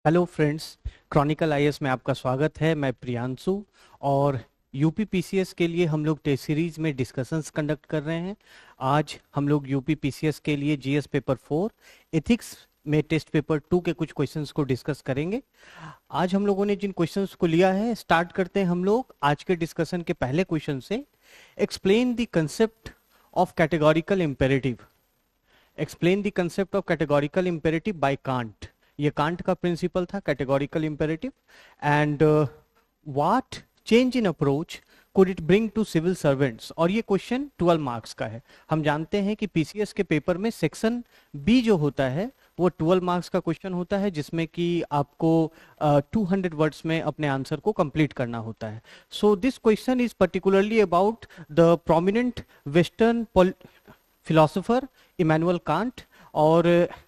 Hello friends, Chronicle IAS में आपका स्वागत है। मैं प्रियांशु और यूपी पीसीएस के लिए हम लोग टेस्ट सीरीज में डिस्कशंस कंडक्ट कर रहे हैं। आज हम लोग यूपी पीसीएस के लिए जीएस पेपर 4 एथिक्स में टेस्ट पेपर 2 के कुछ क्वेश्चंस को डिस्कस करेंगे। आज हम लोगों ने जिन क्वेश्चंस को लिया है, स्टार्ट करते हैं हम लोग आज के डिस्कशन के पहले क्वेश्चन से। Explain the concept of categorical imperative. Explain the concept of categorical imperative by Kant. ये कांट का प्रिंसिपल था categorical imperative. And what change in approach could it bring to civil servants. और ये question 12 marks का है। हम जानते हैं कि पीसीएस के पेपर में सेक्शन बी जो होता है वो 12 मार्क्स का क्वेश्चन होता है, जिसमें कि आपको 200 वर्ड्स में अपने आंसर को कंप्लीट करना होता है। So this question is particularly about the prominent western philosopher Immanuel Kant. और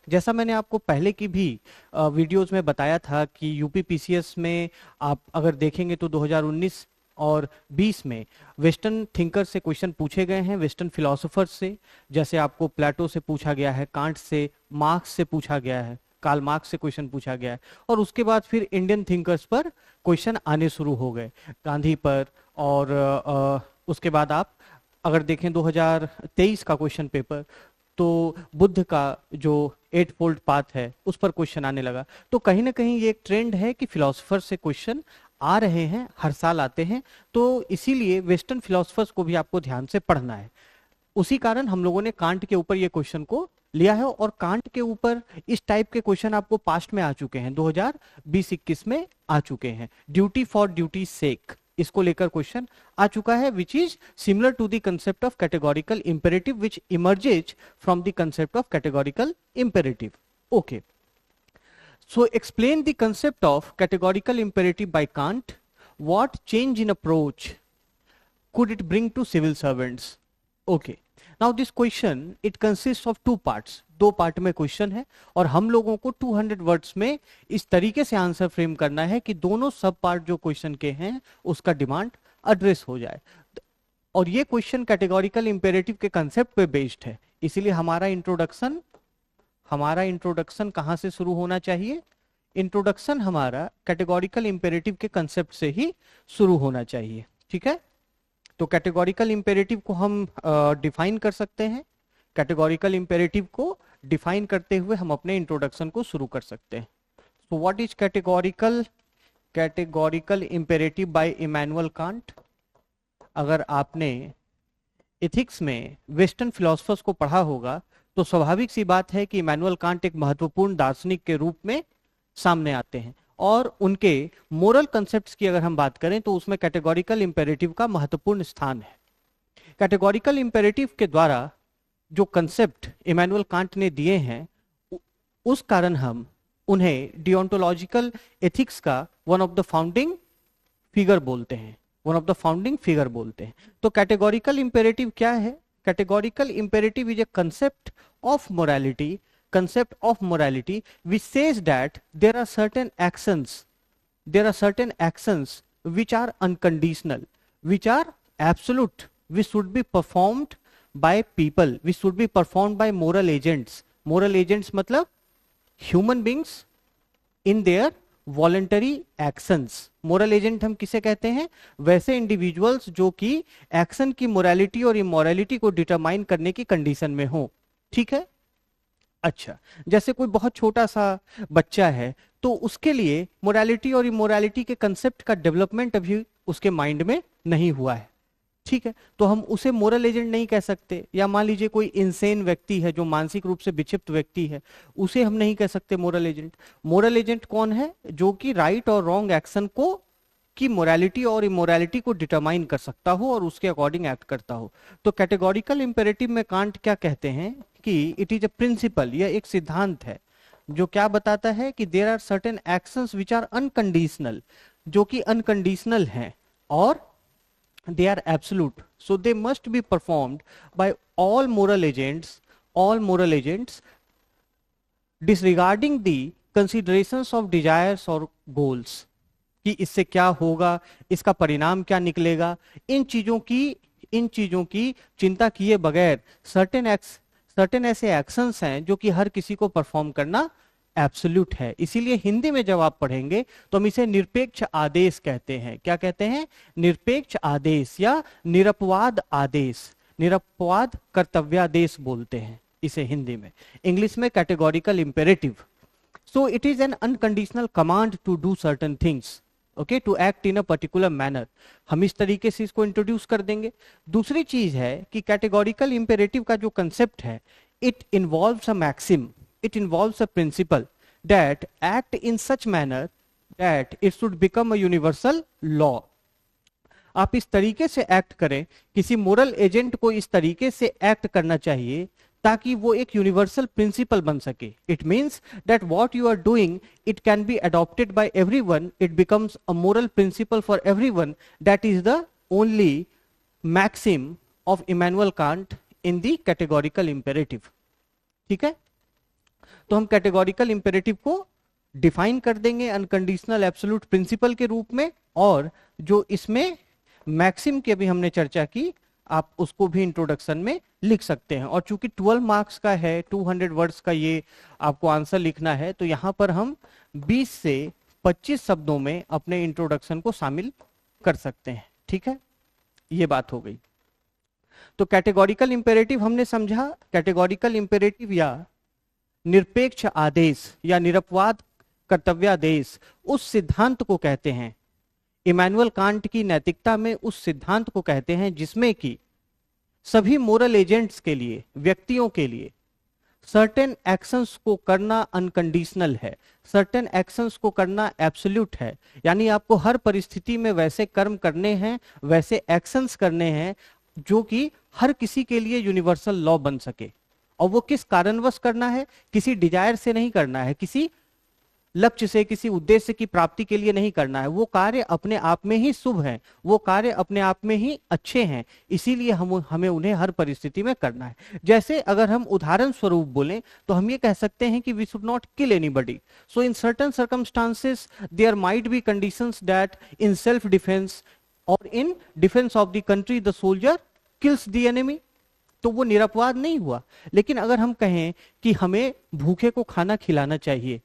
जैसा मैंने आपको पहले की भी वीडियोस में बताया था कि यूपी पीसीएस में आप अगर देखेंगे तो 2019 और 20 में वेस्टर्न थिंकर से क्वेश्चन पूछे गए हैं, वेस्टर्न फिलोसोफर से। जैसे आपको प्लेटो से पूछा गया है, कांट से, मार्क्स से पूछा गया है, कार्ल मार्क्स से क्वेश्चन पूछा गया है। और उसके बाद फिर इंडियन थिंकर्स पर क्वेश्चन आने शुरू हो गए, गांधी पर। और उसके बाद आप अगर देखें 2023 का क्वेश्चन पेपर, तो बुद्ध का जो 8 फोल्ड पाथ है उस पर क्वेश्चन आने लगा। तो कहीं ना कहीं ये एक ट्रेंड है कि फिलोसोफर से क्वेश्चन आ रहे हैं, हर साल आते हैं। तो इसीलिए वेस्टर्न फिलोसोफर्स को भी आपको ध्यान से पढ़ना है। उसी कारण हम लोगों ने कांट के ऊपर ये क्वेश्चन को लिया है। और कांट के ऊपर इस टाइप के क्वेश्चन आपको पास्ट में आ चुके हैं, 2020-21 में आ चुके हैं। ड्यूटी फॉर ड्यूटी सेक, इसको लेकर क्वेश्चन आ चुका है, which is similar to the concept of categorical imperative which emerges from the concept of categorical imperative. Okay, so explain the concept of categorical imperative by Kant. What change in approach could it bring to civil servants? Okay, now this question it consists of two parts. दो part में question है और हम लोगों को 200 words में इस तरीके से आंसर फ्रेम करना है कि दोनों सब पार्ट जो क्वेश्चन के हैं उसका डिमांड एड्रेस हो जाए। और ये क्वेश्चन कैटेगोरिकल इंपेरेटिव के कंसेप्ट पे बेस्ड है, इसीलिए हमारा इंट्रोडक्शन कहाँ से शुरू होना चाहिए? इंट्रोडक्शन हमारा कैटेगोरिकल इंपेरेटिव के कंसेप्ट से ही शुरू होना चाहिए। ठीक है, तो कैटेगोरिकल इंपेरेटिव को हम डिफाइन कर सकते हैं। कैटेगोरिकल इंपेरेटिव को डिफाइन करते हुए हम अपने इंट्रोडक्शन को शुरू कर सकते हैं। So what is categorical imperative by Immanuel Kant. अगर आपने एथिक्स में वेस्टर्न फिलोसफर्स को पढ़ा होगा तो स्वाभाविक सी बात है कि इमैनुअल कांट एक महत्वपूर्ण दार्शनिक के रूप में सामने आते हैं। और उनके मोरल कंसेप्ट्स की अगर हम बात करें तो उसमें कैटेगोरिकल इंपेरेटिव का महत्वपूर्ण स्थान है। कैटेगोरिकल इंपेरेटिव के द्वारा जो कंसेप्ट इमैनुअल कांट ने दिए हैं, उस कारण हम उन्हें डियोंटोलॉजिकल एथिक्स का one of the founding figure बोलते हैं। तो कैटेगोरिकल इंपेरेटिव क्या है? Categorical imperative is a concept of morality which says that there are certain actions which are unconditional, which are absolute, which should be performed by people, which should be performed by moral agents मतलब human beings in their voluntary actions. Moral agent हम किसे कहते हैं? वैसे individuals जो कि action की morality और इमोरालिटी को डिटरमाइन करने की कंडीशन में हो। ठीक है, अच्छा, जैसे कोई बहुत छोटा सा बच्चा है तो उसके लिए मोरालिटी और इमोरालिटी के कंसेप्ट का डेवलपमेंट अभी उसके माइंड में नहीं हुआ है। ठीक है, तो हम उसे मोरल एजेंट नहीं कह सकते। या मान लीजिए कोई इंसेन व्यक्ति है, जो मानसिक रूप से विक्षिप्त व्यक्ति है, उसे हम नहीं कह सकते मोरल एजेंट। मोरल एजेंट कौन है? जो कि राइट और रॉन्ग एक्शन को की मोरालिटी और इमोरालिटी को डिटरमाइन कर सकता हो और उसके अकॉर्डिंग एक्ट करता हो। तो कैटेगोरिकल इंपेरेटिव में कांट क्या कहते हैं कि इट इज अ प्रिंसिपल, यह एक सिद्धांत है जो क्या बताता है कि there are certain actions which are unconditional, जो कि अनकंडीशनल हैं और they are absolute, so they must be performed by all moral agents disregarding the considerations of desires or goals, कि इससे क्या होगा, इसका परिणाम क्या निकलेगा, इन चीजों की चिंता किए बगैर सर्टेन ऐसे एक्शंस हैं जो कि हर किसी को परफॉर्म करना एब्सोल्यूट है। इसीलिए हिंदी में जब आप पढ़ेंगे तो हम इसे निरपेक्ष आदेश कहते हैं। क्या कहते हैं? निरपेक्ष आदेश या निरपवाद आदेश, निरपवाद कर्तव्यादेश बोलते हैं इसे हिंदी में। इंग्लिश में categorical imperative. So it is an unconditional command to do certain things, okay, to act in a particular manner. हम इस तरीके से इसको इंट्रोड्यूस कर देंगे। दूसरी चीज है कि कैटेगोरिकल इंपेरेटिव का जो कंसेप्ट है, it involves a maxim, it involves a principle that act in such manner that it should become a universal law. आप इस तरीके से एक्ट करें, किसी मोरल एजेंट को इस तरीके से एक्ट करना चाहिए ताकि वो एक यूनिवर्सल प्रिंसिपल बन सके। It means that what you are doing it can be adopted by everyone, it becomes a moral principle for everyone. That is the only maxim of Immanuel Kant in the categorical imperative. ठीक है, तो हम categorical imperative को define कर देंगे unconditional absolute principal के रूप में, और जो इसमें मैक्सिम की अभी हमने चर्चा की, आप उसको भी इंट्रोडक्शन में लिख सकते हैं। और चूंकि 12 मार्क्स का है, 200 वर्ड्स का ये आपको आंसर लिखना है, तो यहां पर हम 20 से 25 शब्दों में अपने इंट्रोडक्शन को शामिल कर सकते हैं। ठीक है, ये बात हो गई। तो कैटेगोरिकल इंपेरेटिव हमने समझा। कैटेगोरिकल इंपेरेटिव या निरपेक्ष आदेश या निरपवाद कर्तव्यादेश उस सिद्धांत को कहते हैं, इमैनुअल कांट की नैतिकता में उस सिद्धांत को कहते हैं जिसमें कि सभी मोरल एजेंट्स के लिए, व्यक्तियों के लिए सर्टेन एक्शंस को करना अनकंडीशनल है, सर्टेन एक्शंस को करना एब्सोल्यूट है। यानी आपको हर परिस्थिति में वैसे कर्म करने हैं, वैसे एक्शंस करने हैं जो कि हर किसी के लिए यूनिवर्सल लॉ बन सके। और वो किस कारणवश करना है? किसी डिजायर से नहीं करना है, किसी लक्ष्य से, किसी उद्देश्य की प्राप्ति के लिए नहीं करना है। वो कार्य अपने आप में ही शुभ है, वो कार्य अपने आप में ही अच्छे हैं, इसीलिए हमें उन्हें हर परिस्थिति में करना है। जैसे अगर हम उदाहरण स्वरूप बोलें तो हम ये कह सकते हैं कि we should not kill anybody. So in certain circumstances there might be conditions that in self defence और in defence of the country the soldier kills the enemy, तो वो निरपवाद नहीं हुआ। लेकिन अगर हम कहें कि हमें भूखे को खाना खिलाना चाहिए,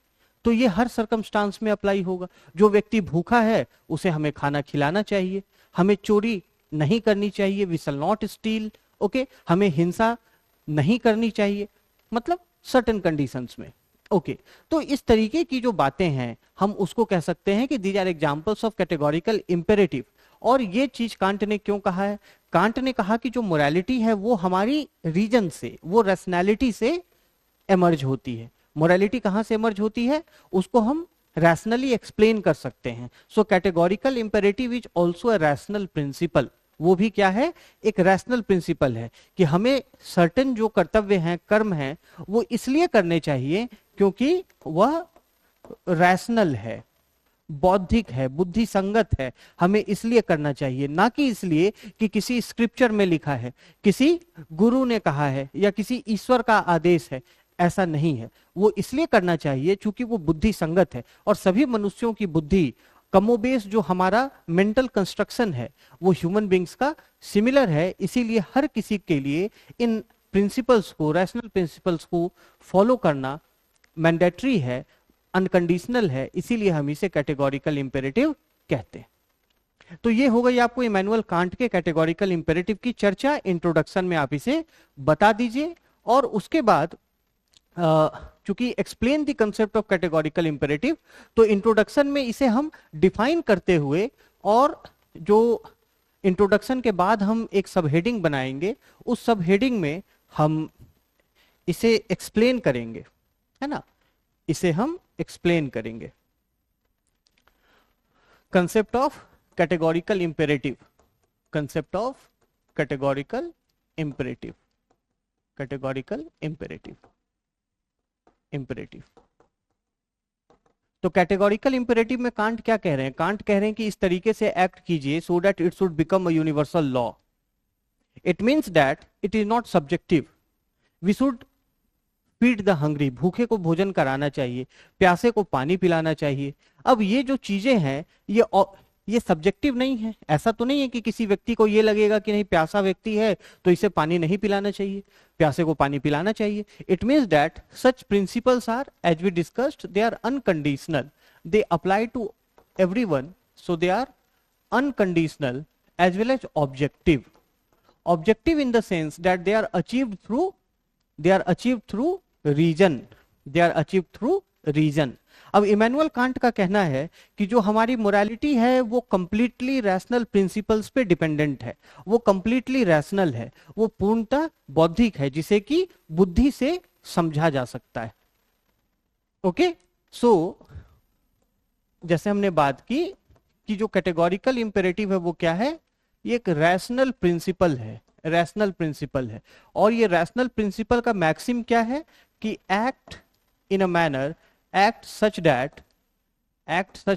तो ये हर सर्कमस्टांस में अप्लाई होगा। जो व्यक्ति भूखा है उसे हमें खाना खिलाना चाहिए। हमें चोरी नहीं करनी चाहिए, we shall not steal, okay. हमें हिंसा नहीं करनी चाहिए, मतलब सर्टेन कंडीशंस में, ओके। तो इस तरीके की जो बातें हैं हम उसको कह सकते हैं कि these are examples of categorical imperative. और ये चीज कांट ने क्यों कहा है? कांट ने कहा कि जो मोरालिटी है वो हमारी रीजन से, वो रैशनैलिटी से एमर्ज होती है। मोरालिटी कहां से एमर्ज होती है? उसको हम रैशनली एक्सप्लेन कर सकते हैं। So categorical imperative is also a rational principle. वो भी क्या है? एक रैशनल प्रिंसिपल है कि हमें सर्टेन जो कर्तव्य हैं, कर्म हैं, वो इसलिए करने चाहिए क्योंकि वह रैशनल है, बौद्धिक है, बुद्धि संगत है, हमें इसलिए करना चाहिए, ना कि इसलिए कि किसी स्क्रिप्चर में लिखा है, किसी गुरु ने कहा है या किसी ईश्वर का आदेश है। ऐसा नहीं है, वो इसलिए करना चाहिए क्योंकि वो बुद्धि संगत है। और सभी मनुष्यों की बुद्धि कमोबेश, जो हमारा मेंटल कंस्ट्रक्शन है, वो ह्यूमन बींग्स का सिमिलर है। इसीलिए हर किसी के लिए इन प्रिंसिपल्स को, रैशनल प्रिंसिपल्स को फॉलो करना मैंडेटरी है, अनकंडीशनल है। इसीलिए हम इसे कैटेगोरिकल इंपेरेटिव कहते हैं। तो ये हो गई आपको इमैनुअल कांट के कैटेगोरिकल इंपेरेटिव की चर्चा। इंट्रोडक्शन में आप इसे बता दीजिए, और उसके बाद चूंकि explain the concept of categorical imperative, तो इंट्रोडक्शन में इसे हम डिफाइन करते हुए, और जो इंट्रोडक्शन के बाद हम एक सब हेडिंग बनाएंगे, उस सब हेडिंग में हम इसे एक्सप्लेन करेंगे, है ना। इसे हम एक्सप्लेन करेंगे। Concept of categorical imperative, concept of categorical imperative, categorical imperative, imperative. तो कैटेगोरिकल इंपेरेटिव में कांट क्या कह रहे हैं? कांट कह रहे हैं कि इस तरीके से एक्ट कीजिए so that it should become a universal law. It means that it is not subjective. We should feed the hungry, भूखे को भोजन कराना चाहिए, प्यासे को पानी पिलाना चाहिए। अब ये जो चीजें हैं ये सब्जेक्टिव नहीं है। ऐसा तो नहीं है कि किसी व्यक्ति को ये लगेगा कि नहीं प्यासा व्यक्ति है तो इसे पानी नहीं पिलाना चाहिए, प्यासे को पानी पिलाना चाहिए। It means that such principles are, as we discussed, they are unconditional, they apply to everyone, so they are unconditional as well as objective. Objective in the sense that they are achieved through reason. They are achieved through reason. अब Immanuel Kant का कहना है कि जो हमारी morality है वो completely rational principles पे डिपेंडेंट है, वो कंप्लीटली रैशनल है, वो पूर्णतः बौद्धिक है, जिसे कि बुद्धि से समझा जा सकता है। ओके, सो जैसे हमने बात की कि जो कैटेगोरिकल इंपेरेटिव है वो क्या है, ये एक रैशनल प्रिंसिपल है, रैशनल प्रिंसिपल है। और ये रैशनल प्रिंसिपल का मैक्सिम क्या है कि act in a manner, act such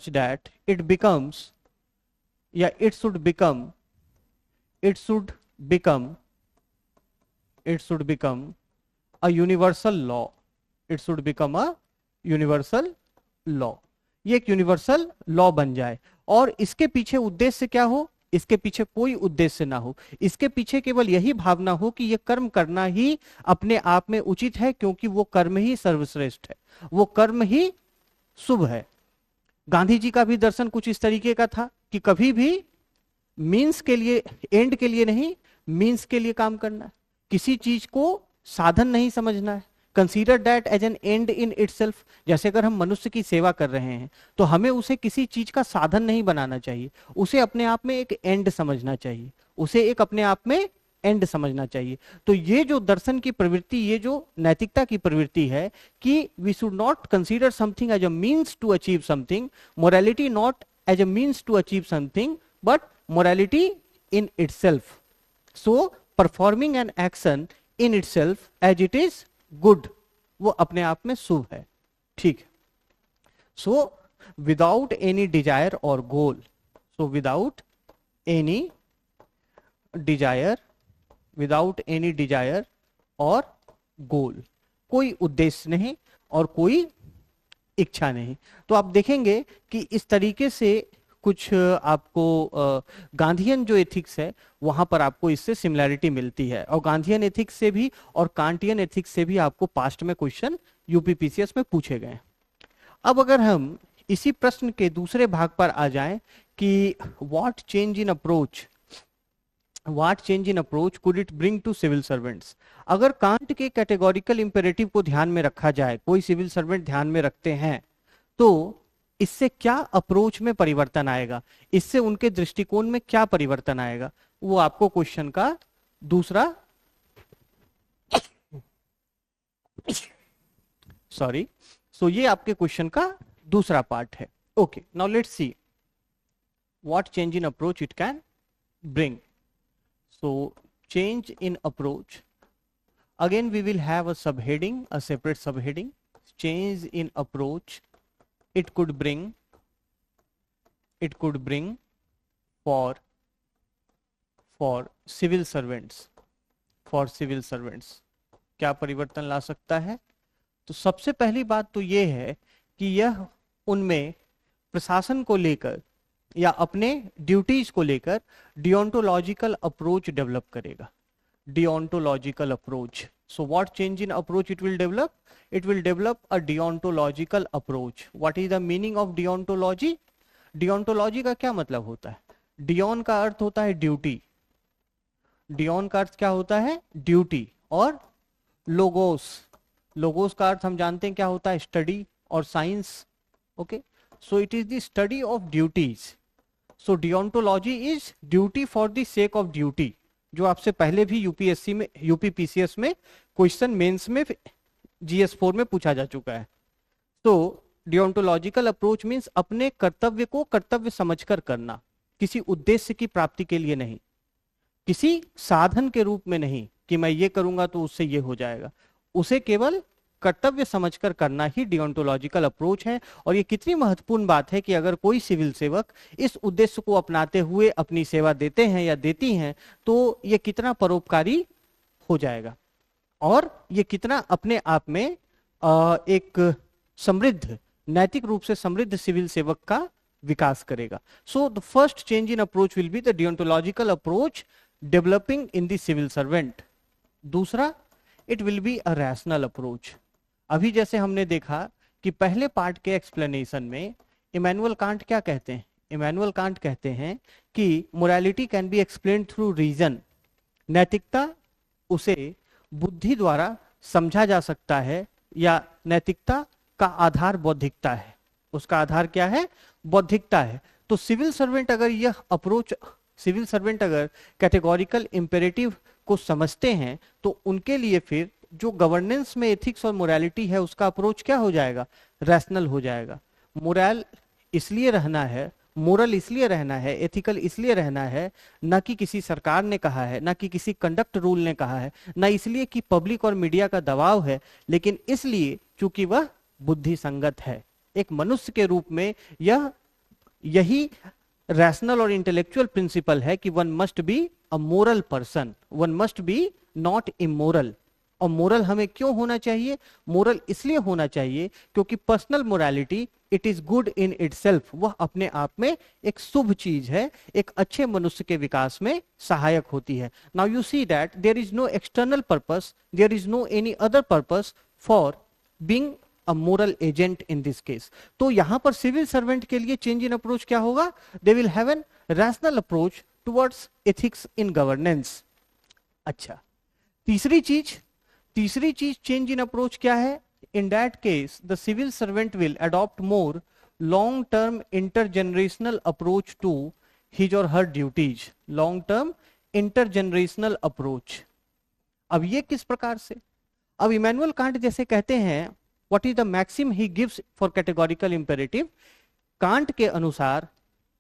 that it becomes, या it should become a universal law, it should become a universal law, ये एक यूनिवर्सल लॉ बन जाए। और इसके पीछे उद्देश्य क्या हो, इसके पीछे कोई उद्देश्य ना हो, इसके पीछे केवल यही भावना हो कि ये कर्म करना ही अपने आप में उचित है, क्योंकि वो कर्म ही सर्वश्रेष्ठ है, वो कर्म ही शुभ है। गांधी जी का भी दर्शन कुछ इस तरीके का था कि कभी भी मीन्स के लिए, एंड के लिए नहीं, मीन्स के लिए काम करना है, किसी चीज को साधन नहीं समझना है, consider that as an end in itself. जैसे अगर हम मनुष्य की सेवा कर रहे हैं तो हमें उसे किसी चीज का साधन नहीं बनाना चाहिए, उसे अपने आप में एक एंड समझना चाहिए, उसे एक अपने आप में एंड समझना चाहिए। तो ये जो दर्शन की प्रवृत्ति, ये जो नैतिकता की प्रवृत्ति है कि we should not consider something as a means to achieve something, morality not as a means to achieve something but morality in itself. So performing an action in itself as it is good, वो अपने आप में शुभ है, ठीक है। So without any Dzire और गोल, so without any Dzire और गोल, कोई उद्देश्य नहीं और कोई इच्छा नहीं। तो आप देखेंगे कि इस तरीके से कुछ आपको गांधीयन जो एथिक्स है वहां पर आपको इससे सिमिलैरिटी मिलती है, और गांधीयन एथिक्स से भी और कांटियन एथिक्स से भी आपको पास्ट में क्वेश्चन यूपीपीसीएस में पूछे गए। अब अगर हम इसी प्रश्न के दूसरे भाग पर आ जाएं कि what change in approach could it bring to civil servants. अगर कांट के कैटेगोरिकल इंपेरेटिव को ध्यान में रखा जाए, कोई सिविल सर्वेंट ध्यान में रखते हैं, तो इससे क्या अप्रोच में परिवर्तन आएगा, इससे उनके दृष्टिकोण में क्या परिवर्तन आएगा, वो आपको क्वेश्चन का दूसरा ये आपके क्वेश्चन का दूसरा पार्ट है। Okay, now let's see what change in approach it can bring. So change in approach, again we will have a subheading, a separate subheading, change in approach it could bring for civil servants, क्या परिवर्तन ला सकता है। तो सबसे पहली बात तो ये है कि यह उनमें प्रशासन को लेकर या अपने ड्यूटीज को लेकर डिओंटोलॉजिकल अप्रोच डेवलप करेगा, deontological approach. So what change in approach it will develop? It will develop a deontological approach. What is the meaning of deontology? Deontology का क्या मतलब होता है? Deon का अर्थ होता है ड्यूटी, डियोन का अर्थ क्या होता है, ड्यूटी, और लोगोस का अर्थ हम जानते हैं क्या होता है, स्टडी और science. Okay, so it is the study of duties. So deontology is duty for the sake of duty, जो आपसे पहले भी यूपीएससी में, यूपीपीसीएस में क्वेश्चन मेंस में GS4 में पूछा जा चुका है। तो डिओंटोलॉजिकल अप्रोच मींस अपने कर्तव्य को कर्तव्य समझकर करना, किसी उद्देश्य की प्राप्ति के लिए नहीं, किसी साधन के रूप में नहीं कि मैं ये करूंगा तो उससे ये हो जाएगा, उसे केवल कर्तव्य समझकर करना ही डिओंटोलॉजिकल अप्रोच है। और ये कितनी महत्वपूर्ण बात है कि अगर कोई सिविल सेवक इस उद्देश्य को अपनाते हुए अपनी सेवा देते हैं या देती हैं तो ये कितना परोपकारी हो जाएगा, और ये कितना अपने आप में एक समृद्ध, नैतिक रूप से समृद्ध सिविल सेवक का विकास करेगा. So the first change in approach will be the deontological approach developing in the civil servant. दूसरा, it will be a rational approach. अभी जैसे हमने देखा कि पहले पार्ट के एक्सप्लेनेशन में इमैनुअल कांट क्या कहते हैं? इमैनुअल कांट कहते हैं कि morality can be explained through reason. नैतिकता उसे बुद्धि द्वारा समझा जा सकता है, या नैतिकता का आधार बौद्धिकता है. उसका आधार क्या है? बौद्धिकता है. तो सिविल सर्वेंट अगर यह अप्रोच, सिविल सर्वेंट अगर कैटेगोरिकल इंपेरेटिव को समझते हैं तो उनके लिए फिर जो गवर्नेंस में एथिक्स और मोरालिटी है उसका अप्रोच क्या हो जाएगा? रैशनल हो जाएगा. मोरल इसलिए रहना है, मोरल इसलिए रहना है, एथिकल इसलिए रहना है, ना कि किसी सरकार ने कहा है, ना कि किसी कंडक्ट रूल ने कहा है, ना इसलिए कि पब्लिक और मीडिया का दबाव है, लेकिन इसलिए चूंकि वह बुद्धि संगत है. एक मनुष्य के रूप में यही रैशनल और इंटेलेक्चुअल प्रिंसिपल है कि one must be a moral person, one must be not immoral. और मोरल हमें क्यों होना चाहिए? मोरल इसलिए होना चाहिए क्योंकि personal morality it is good in itself. वह अपने आप में एक शुभ चीज है, एक अच्छे मनुष्य के विकास में सहायक होती है. Now you see that there is no external purpose, there is no any other purpose for being a moral agent in this case. तो यहां पर सिविल सर्वेंट के लिए चेंज इन अप्रोच क्या होगा? They will have an rational approach towards ethics in governance. अच्छा, तीसरी चीज चेंज इन अप्रोच क्या है? In that case the civil servant will adopt more long term intergenerational approach to his or her duties. Long term intergenerational approach. अब ये किस प्रकार से? अब इमैनुअल कांट जैसे कहते हैं, what is the maxim he gives for categorical imperative. Kant के अनुसार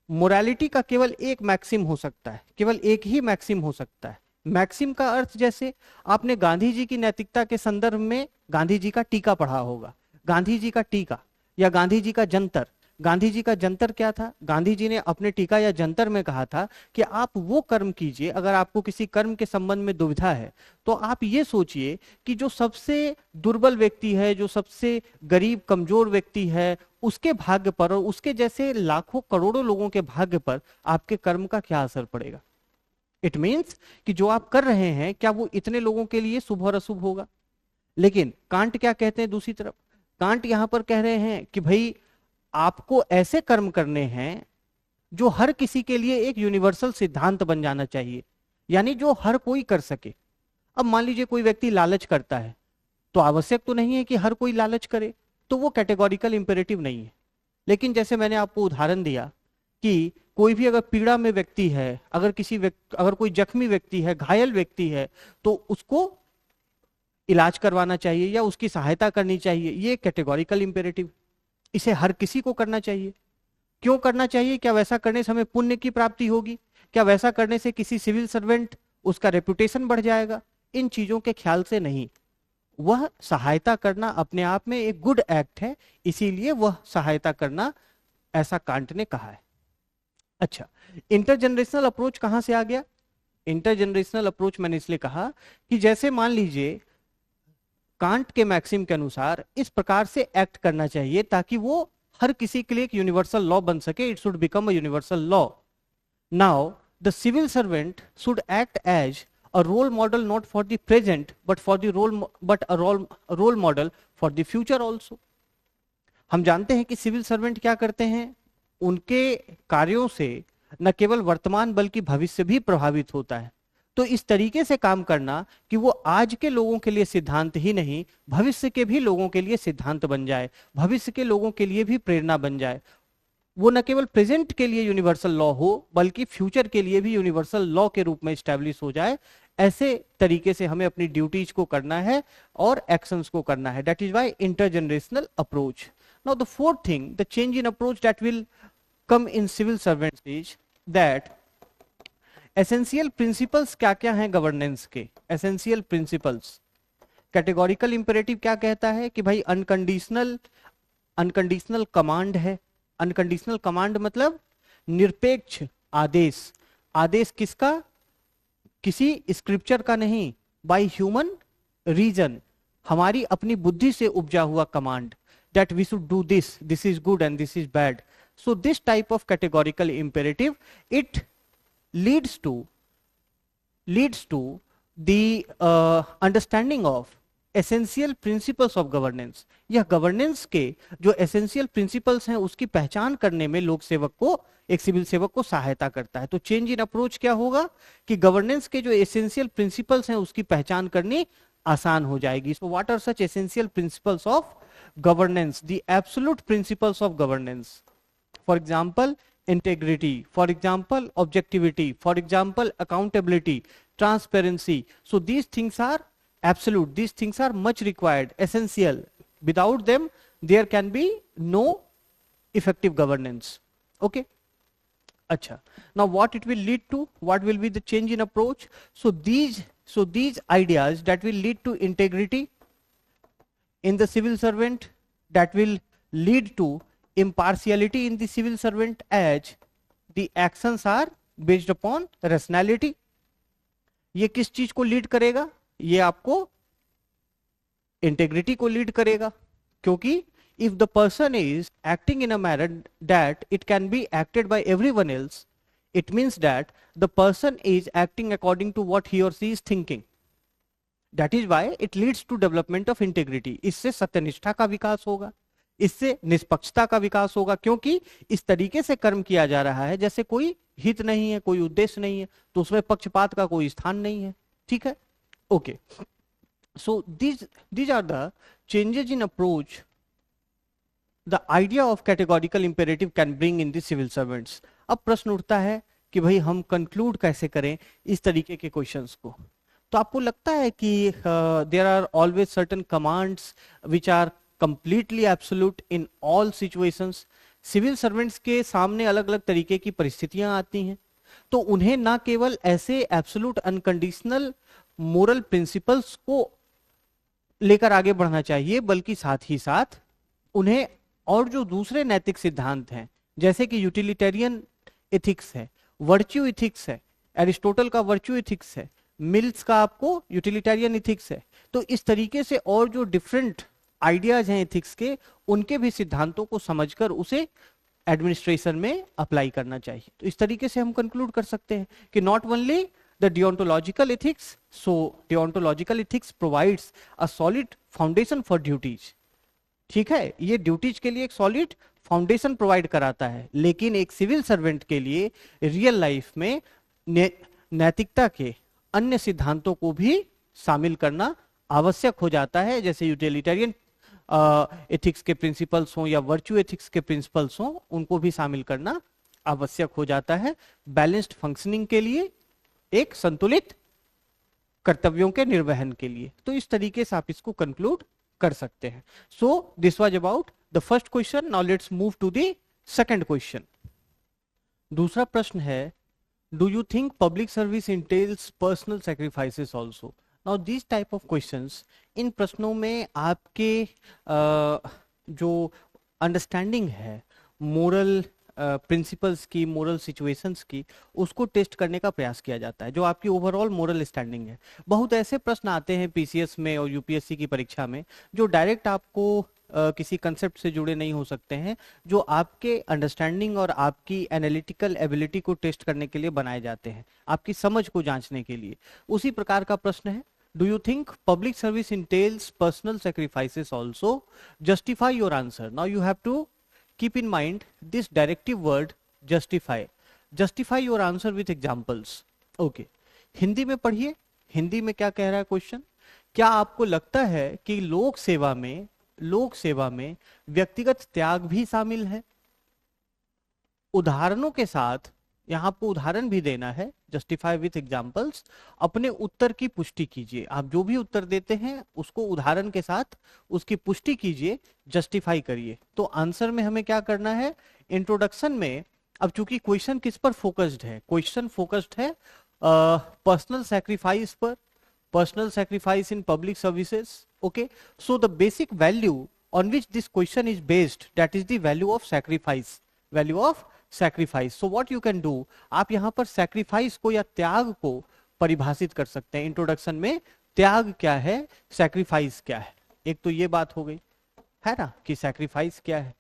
मोरालिटी का केवल एक मैक्सिम हो सकता है, केवल एक ही मैक्सिम हो सकता है. मैक्सिम का अर्थ, जैसे आपने गांधी जी की नैतिकता के संदर्भ में गांधी जी का टीका पढ़ा होगा. गांधी जी का टीका या गांधी जी का जंतर. गांधी जी का जंतर क्या था? गांधी जी ने अपने टीका या जंतर में कहा था कि आप वो कर्म कीजिए, अगर आपको किसी कर्म के संबंध में दुविधा है तो आप ये सोचिए कि जो सबसे दुर्बल व्यक्ति है, जो सबसे गरीब कमजोर व्यक्ति है, उसके भाग्य पर और उसके जैसे लाखों करोड़ों लोगों के भाग्य पर आपके कर्म का क्या असर पड़ेगा. इट मीन्स कि जो आप कर रहे हैं क्या वो इतने लोगों के लिए शुभ और अशुभ होगा. लेकिन कांट क्या कहते हैं दूसरी तरफ? कांट यहां पर कह रहे हैं कि भाई आपको ऐसे कर्म करने हैं जो हर किसी के लिए एक यूनिवर्सल सिद्धांत बन जाना चाहिए, यानी जो हर कोई कर सके. अब मान लीजिए कोई व्यक्ति लालच करता है, तो आवश्यक तो नहीं है कि हर कोई लालच करे, तो वो कैटेगोरिकल इंपेरेटिव नहीं है. लेकिन जैसे मैंने आपको उदाहरण दिया कि कोई भी अगर पीड़ा में व्यक्ति है, अगर कोई जख्मी व्यक्ति है, घायल व्यक्ति है, तो उसको इलाज करवाना चाहिए या उसकी सहायता करनी चाहिए. ये कैटेगोरिकल इंपेरेटिव, इसे हर किसी को करना चाहिए. क्यों करना चाहिए? क्या वैसा करने से हमें पुण्य की प्राप्ति होगी? क्या वैसा करने से किसी सिविल सर्वेंट उसका रेपुटेशन बढ़ जाएगा? इन चीजों के ख्याल से नहीं. वह सहायता करना अपने आप में एक गुड एक्ट है, इसीलिए वह सहायता करना, ऐसा कांट ने कहा है. अच्छा, इंटरजेनरेशनल अप्रोच कहां से आ गया? इंटरजेनरेशनल अप्रोच मैंने इसलिए कहा कि जैसे मान लीजिए कांट के मैक्सिम के अनुसार इस प्रकार से एक्ट करना चाहिए ताकि वो हर किसी के लिए एक यूनिवर्सल लॉ बन सके. It should become a universal law. Now the civil servant should act as a role model not for the present but a role model for the future also. हम जानते हैं कि सिविल सर्वेंट क्या करते हैं, उनके कार्यों से न केवल वर्तमान बल्कि भविष्य भी प्रभावित होता है. तो इस तरीके से काम करना कि वो आज के लोगों के लिए सिद्धांत ही नहीं, भविष्य के भी लोगों के लिए सिद्धांत बन जाए, भविष्य के लोगों के लिए भी प्रेरणा बन जाए. वो न केवल प्रेजेंट के लिए यूनिवर्सल लॉ हो बल्कि फ्यूचर के लिए भी यूनिवर्सल लॉ के रूप में स्टैब्लिश हो जाए. ऐसे तरीके से हमें अपनी ड्यूटीज को करना है और एक्शंस को करना है. That is why intergenerational approach. Now the fourth thing, the change in approach that will come in civil servants is that essential principles क्या क्या हैं गवर्नेंस के. एसेंशियल प्रिंसिपल्स, कैटेगोरिकल इंपेरेटिव क्या कहता है कि भाई अनकंडीशनल कमांड है. अनकंडीशनल कमांड मतलब निरपेक्ष आदेश. आदेश किसका? किसी स्क्रिप्चर का नहीं, बाय ह्यूमन रीजन, हमारी अपनी बुद्धि से उपजा हुआ command. that we should do this is good and this is bad. So this type of categorical imperative, it leads to the understanding of essential principles of governance. यह governance के जो essential principles हैं उसकी पहचान करने में लोक सेवक को, एक सिविल सेवक को सहायता करता है. तो चेंज इन अप्रोच क्या होगा कि गवर्नेंस के जो एसेंशियल प्रिंसिपल्स हैं उसकी पहचान करनी आसान हो जाएगी. So what are such essential principles of governance? The absolute principles of governance. For example integrity, for example objectivity, for example accountability, transparency. So these things are absolute, these things are much required, essential. Without them there can be no effective governance. Okay, acha, now what it will lead to, what will be the change in approach? So these ideas that will lead to integrity in the civil servant, that will lead to impartiality in the civil servant as the actions are based upon rationality. ये किस चीज को lead करेगा? ये आपको integrity को lead करेगा, क्योंकि if the person is acting in a manner that it can be acted by everyone else, it means that the person is acting according to what he or she is thinking. That is why it leads to development of integrity. इससे सत्यनिष्ठा का विकास होगा, इससे निष्पक्षता का विकास होगा, क्योंकि इस तरीके से कर्म किया जा रहा है जैसे कोई हित नहीं है, कोई उद्देश्य नहीं है, तो उसमें पक्षपात का कोई स्थान नहीं है. ठीक है, okay. So these are the changes in approach the idea of categorical imperative can bring in the civil servants. अब प्रश्न उठता है कि भाई हम कंक्लूड कैसे करें इस तरीके के क्वेश्चंस को. तो आपको लगता है कि there are always certain commands which are completely absolute in all situations. Civil servants के सामने अलग अलग तरीके की परिस्थितियां आती हैं, तो उन्हें ना केवल ऐसे एब्सोल्यूट अनकंडीशनल मोरल प्रिंसिपल्स को लेकर आगे बढ़ना चाहिए, बल्कि साथ ही साथ उन्हें और जो दूसरे नैतिक सिद्धांत हैं, जैसे कि यूटिलिटेरियन एथिक्स है, वर्च्यू एथिक्स है, एरिस्टोटल का वर्च्यू एथिक्स है, मिल्स का आपको यूटिलिटेरियन एथिक्स है, तो इस तरीके से और जो डिफरेंट आइडियाज हैं एथिक्स के, उनके भी सिद्धांतों को समझकर उसे एडमिनिस्ट्रेशन में अप्लाई करना चाहिए. तो इस तरीके से हम कंक्लूड कर सकते हैं कि not only the deontological ethics, so deontological ethics provides a solid foundation for duties. ठीक है, ये ड्यूटीज के लिए एक सॉलिड फाउंडेशन प्रोवाइड कराता है, लेकिन एक सिविल सर्वेंट के लिए रियल लाइफ में नैतिकता के अन्य सिद्धांतों को भी शामिल करना आवश्यक हो जाता है, जैसे यूटिलिटेरियन एथिक्स के प्रिंसिपल्स हों या वर्च्यू एथिक्स के प्रिंसिपल्स हों, उनको भी शामिल करना आवश्यक हो जाता है बैलेंस्ड फंक्शनिंग के लिए, एक संतुलित कर्तव्यों के निर्वहन के लिए. तो इस तरीके से आप इसको कंक्लूड कर सकते हैं. So this was about the first question. Now let's move to the second question. दूसरा प्रश्न है, do you think public service entails personal sacrifices also? Now this type of questions, इन प्रश्नों में आपके जो अंडरस्टैंडिंग है मोरल प्रिंसिपल्स की, मोरल सिचुएशंस की, उसको टेस्ट करने का प्रयास किया जाता है, जो आपकी ओवरऑल मोरल स्टैंडिंग है. बहुत ऐसे प्रश्न आते हैं पीसीएस में और यूपीएससी की परीक्षा में जो डायरेक्ट आपको किसी कंसेप्ट से जुड़े नहीं हो सकते हैं, जो आपके अंडरस्टैंडिंग और आपकी एनालिटिकल एबिलिटी को टेस्ट करने के लिए बनाए जाते हैं, आपकी समझ को जांचने के लिए. उसी प्रकार का प्रश्न है, do you think public service entails personal sacrifices also? Justify your answer. Now you have to keep in mind this directive word justify. Justify your answer with examples. Okay. Hindi में पढ़िए. हिंदी में क्या कह रहा है क्वेश्चन? क्या आपको लगता है कि लोक सेवा में व्यक्तिगत त्याग भी शामिल है? उदाहरणों के साथ, यहां आपको उदाहरण भी देना है. Justify with examples. अपने उत्तर की पुष्टि कीजिए. आप जो भी उत्तर देते हैं उसको उदाहरण के साथ उसकी पुष्टि कीजिए, जस्टिफाई करिए. तो आंसर में हमें क्या करना है? इंट्रोडक्शन में, अब चूंकि क्वेश्चन किस पर फोकस्ड है? क्वेश्चन फोकस्ड है पर्सनल सैक्रिफाइस पर, personal sacrifice in public services. Okay, so the basic value on which this question is based, that is the value of sacrifice, value of sacrifice. So what you can do, आप यहां पर sacrifice को या त्याग को परिभाषित कर सकते हैं. इंट्रोडक्शन में त्याग क्या है, सैक्रिफाइस क्या है, एक तो ये बात हो गई. है ना, कि सैक्रिफाइस क्या है।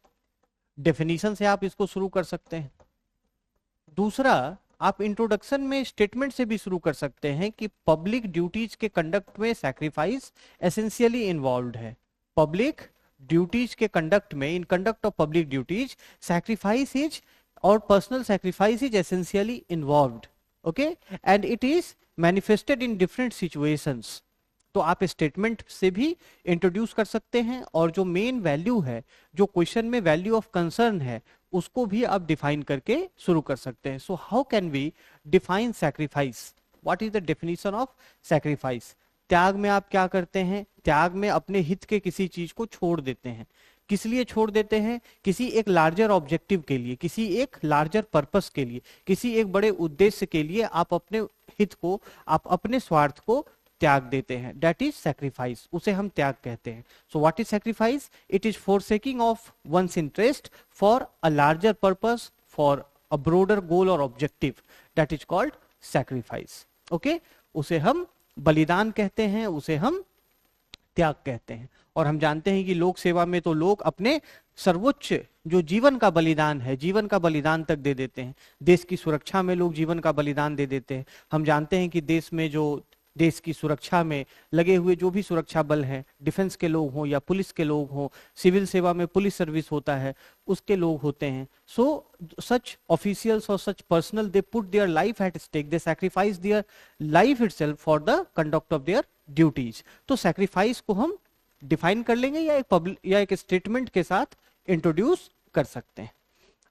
डेफिनेशन से आप इसको शुरू कर सकते हैं। दूसरा, आप इंट्रोडक्शन में स्टेटमेंट से भी शुरू कर सकते हैं कि पब्लिक ड्यूटीज के कंडक्ट में सैक्रिफाइस एसेंशियली इन्वॉल्व है। पब्लिक ड्यूटीज के कंडक्ट में, in conduct of public duties, sacrifice is or personal sacrifice is essentially involved, okay, and it is manifested in different situations. तो आप स्टेटमेंट से भी introduce कर सकते हैं, और जो मेन वैल्यू है, जो क्वेश्चन में वैल्यू ऑफ कंसर्न है, उसको भी आप डिफाइन करके शुरू कर सकते हैं। So how can we define sacrifice? What is the definition of sacrifice? त्याग में आप क्या करते हैं? त्याग में अपने हित के किसी चीज को छोड़ देते हैं। किस लिए छोड़ देते हैं? किसी एक लार्जर ऑब्जेक्टिव के लिए, किसी एक लार्जर पर्पस के लिए, किसी एक बड़े उद्देश्य के लिए आप अपने हित को, आप अपने स्वार्थ को त्याग देते हैं। दैट इज सैक्रिफाइस, उसे हम त्याग कहते हैं। So what is sacrifice? It is forsaking of one's interest for a larger purpose, for a broader goal or objective, that is called sacrifice, okay. उसे हम बलिदान कहते हैं, उसे हम त्याग कहते हैं। और हम जानते हैं कि लोक सेवा में तो लोग अपने सर्वोच्च जो जीवन का बलिदान है, जीवन का बलिदान तक दे देते हैं। देश की सुरक्षा में लोग जीवन का बलिदान दे देते हैं। हम जानते हैं कि देश में जो, देश की सुरक्षा में लगे हुए जो भी सुरक्षा बल हैं, डिफेंस के लोग हों या पुलिस के लोग हों, सिविल सेवा में पुलिस सर्विस होता है, उसके लोग होते हैं। सो such officials or such personnel, they put their life at stake, they sacrifice their life itself for the conduct of their duties. तो सैक्रिफाइस को हम डिफाइन कर लेंगे या एक स्टेटमेंट के साथ इंट्रोड्यूस कर सकते हैं।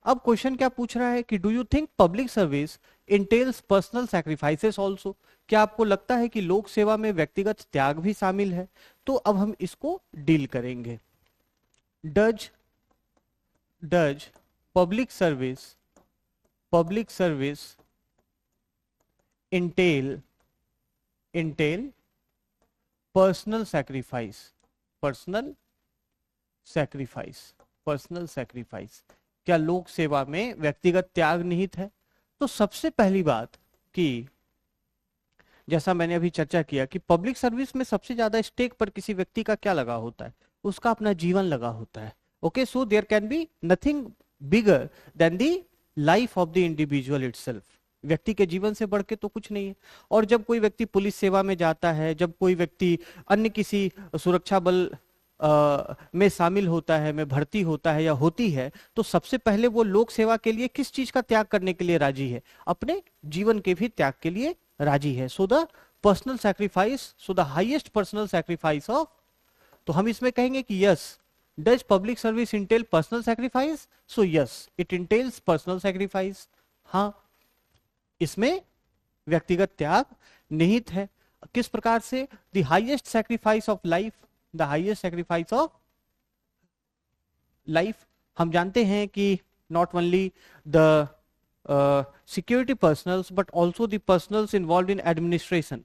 अब क्वेश्चन क्या पूछ रहा है कि do you think public service entails personal sacrifices also? क्या आपको लगता है कि लोक सेवा में व्यक्तिगत त्याग भी शामिल है? तो अब हम इसको डील करेंगे। Does public service entail personal sacrifice? क्या लोक सेवा में व्यक्तिगत त्याग निहित है? तो सबसे पहली बात कि जैसा मैंने अभी चर्चा किया कि पब्लिक सर्विस में सबसे ज्यादा स्टेक पर किसी व्यक्ति का क्या लगा होता है? उसका अपना जीवन लगा होता है, okay. So there can be nothing bigger than the life of the individual itself. व्यक्ति के जीवन से बढ़ के तो कुछ नहीं है। और जब कोई व्यक्ति पुलिस सेवा में जाता है, जब कोई व्यक्ति अन्य किसी सुरक्षा बल में शामिल होता है, में भर्ती होता है या होती है, तो सबसे पहले वो लोक सेवा के लिए किस चीज का त्याग करने के लिए राजी है? अपने जीवन के भी त्याग के लिए राजी है। So the personal sacrifice, so the highest personal sacrifice of, तो हम इसमें कहेंगे कि yes, does public service entail personal sacrifice? So yes, it entails personal sacrifice. हाँ, इसमें व्यक्तिगत त्याग निहित है। किस प्रकार से? The highest sacrifice of life, the highest sacrifice of life. हम जानते हैं कि not only the security personnels but also the personnels involve in administration,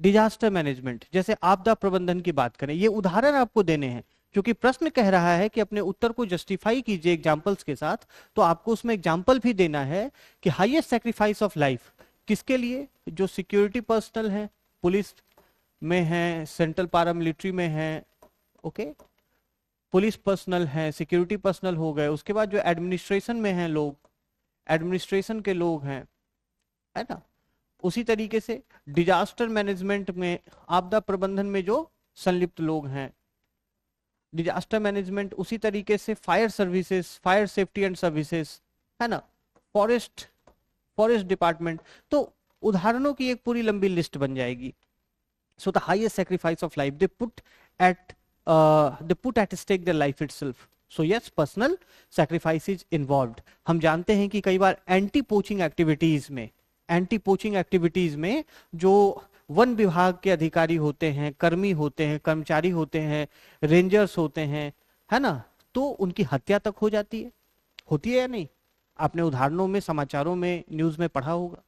disaster management, जैसे आपदा प्रबंधन की बात करें, ये उदाहरण आपको देने हैं क्योंकि प्रश्न कह रहा है कि अपने उत्तर को जस्टिफाई कीजिए एग्जाम्पल्स के साथ। तो आपको उसमें एग्जाम्पल भी देना है कि हाईएस्ट सैक्रिफाइस ऑफ लाइफ किसके लिए? जो सिक्योरिटी पर्सनल है, पुलिस में है, सेंट्रल पैरामिलिट्री में है, ओके, पुलिस पर्सनल है, सिक्योरिटी पर्सनल हो गए। उसके बाद जो एडमिनिस्ट्रेशन में हैं लोग, एडमिनिस्ट्रेशन के लोग हैं, है ना। उसी तरीके से डिजास्टर मैनेजमेंट में, आपदा प्रबंधन में जो संलिप्त लोग हैं, डिजास्टर मैनेजमेंट। उसी तरीके से fire services, fire safety and services, है ना, फॉरेस्ट डिपार्टमेंट। तो उदाहरणों की एक पूरी लंबी लिस्ट बन जाएगी। So the highest sacrifice of life, they put at stake their life itself. So yes, personal sacrifice is involved. हम जानते हैं कि कई बार एंटी पोचिंग एक्टिविटीज में जो वन विभाग के अधिकारी होते हैं, कर्मी होते हैं, कर्मचारी होते हैं, रेंजर्स होते हैं, है ना, तो उनकी हत्या तक हो जाती है, होती है या नहीं? आपने उदाहरणों में, समाचारों में, न्यूज में पढ़ा होगा।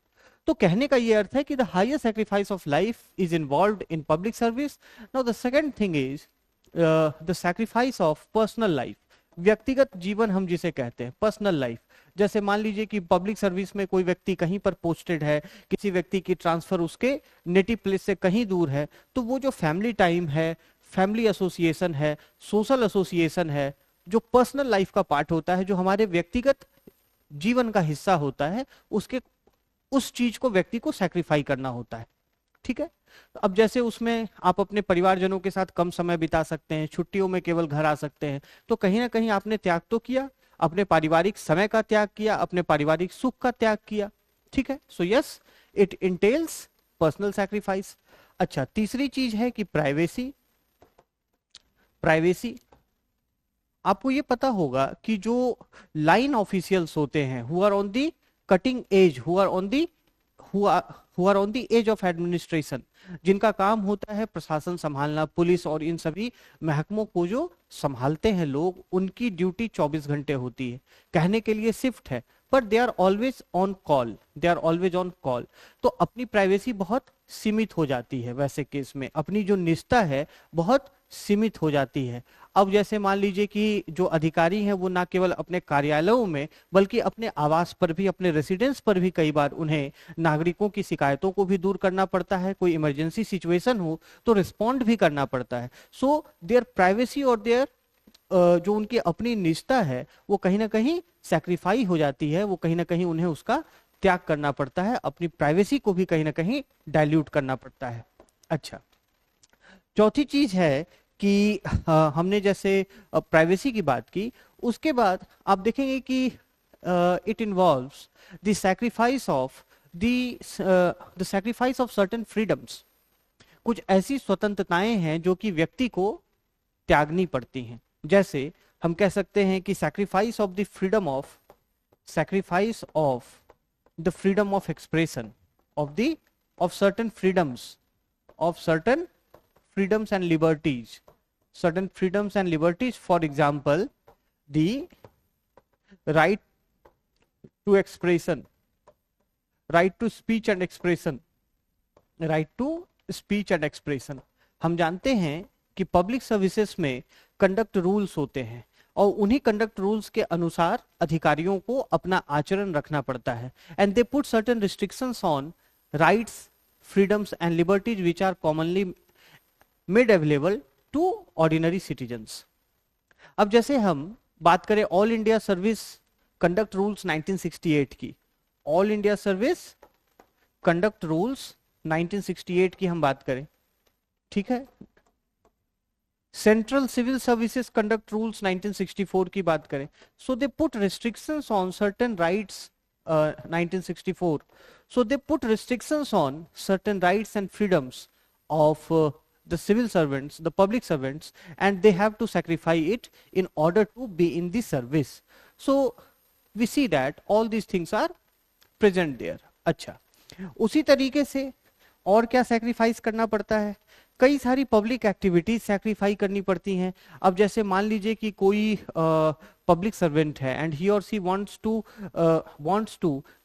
तो कहने का ये अर्थ है कि the highest sacrifice of life is involved in public service. Now the second thing is the sacrifice of personal life, व्यक्तिगत जीवन हम जिसे कहते हैं, पर्सनल लाइफ। जैसे मान लीजिए कि पब्लिक सर्विस में कोई व्यक्ति कहीं पर पोस्टेड है, किसी व्यक्ति की ट्रांसफर उसके नेटिव प्लेस से कहीं दूर है, तो वो जो फैमिली टाइम है, फैमिली एसोसिएशन है, सोशल एसोसिएशन है, जो पर्सनल लाइफ का पार्ट होता है, जो हमारे व्यक्तिगत जीवन का हिस्सा होता है, उसके उस चीज को व्यक्ति को सैक्रिफाई करना होता है। ठीक है, अब जैसे उसमें आप अपने परिवारजनों के साथ कम समय बिता सकते हैं, छुट्टियों में केवल घर आ सकते हैं, तो कहीं ना कहीं आपने त्याग तो किया, अपने पारिवारिक समय का त्याग किया, अपने पारिवारिक सुख का त्याग किया। ठीक है, सो yes, it entails personal sacrifice. अच्छा, तीसरी चीज है कि प्राइवेसी। प्राइवेसी, आपको ये पता होगा कि जो लाइन ऑफिशियल्स होते हैं, who are on the cutting edge, who are on the edge of administration, जिनका काम होता है प्रशासन संभालना, पुलिस और इन सभी महकमों को जो संभालते हैं लोग, उनकी ड्यूटी 24 घंटे होती है, कहने के लिए शिफ्ट है, पर they are always on call, they are always on call. तो अपनी प्राइवेसी बहुत सीमित हो जाती है, वैसे केस में अपनी जो निजता है बहुत सीमित हो जाती है। अब जैसे मान लीजिए कि जो अधिकारी हैं वो ना केवल अपने कार्यालयों में बल्कि अपने आवास पर भी, अपने रेसिडेंस पर भी कई बार उन्हें नागरिकों की शिकायतों को भी दूर करना पड़ता है, कोई इमरजेंसी सिचुएशन हो तो रिस्पॉन्ड भी करना पड़ता है। सो देयर प्राइवेसी और देयर जो उनकी अपनी निजता है वो कहीं ना कहीं सैक्रिफाई हो जाती है, वो कहीं ना कहीं उन्हें उसका त्याग करना पड़ता है, अपनी प्राइवेसी को भी कहीं ना कहीं डाइल्यूट करना पड़ता है। अच्छा, चौथी चीज है कि हमने जैसे प्राइवेसी की बात की, उसके बाद आप देखेंगे कि it involves the sacrifice of the sacrifice of certain freedoms. कुछ ऐसी स्वतंत्रताएं हैं जो कि व्यक्ति को त्यागनी पड़ती हैं। जैसे हम कह सकते हैं कि sacrifice of the freedom of, sacrifice of the freedom of expression of certain freedoms, of certain freedoms and liberties, certain freedoms and liberties, for example the right to expression, right to speech and expression, right to speech and expression। हम जानते हैं कि public services में conduct rules होते हैं और उन्हीं conduct rules के अनुसार अधिकारियों को अपना आचरण रखना पड़ता है, and they put certain restrictions on rights, freedoms and liberties which are commonly made available to ordinary citizens. अब जैसे हम बात करें all India service conduct rules 1968 की, all India service conduct rules 1968 की हम बात करें, ठीक है, central civil services conduct rules 1964 की बात करें, so they put restrictions on certain rights 1964, so they put restrictions on certain rights and freedoms of the civil servants, the public servants, and they have to sacrifice it in order to be in the service. So we see that all these things are present there. अच्छा, उसी तरीके से और क्या sacrifice करना पड़ता है, कई सारी पब्लिक एक्टिविटीज सैक्रिफाई करनी पड़ती हैं। अब जैसे मान लीजिए कि कोई पब्लिक सर्वेंट है एंड ही और she wants to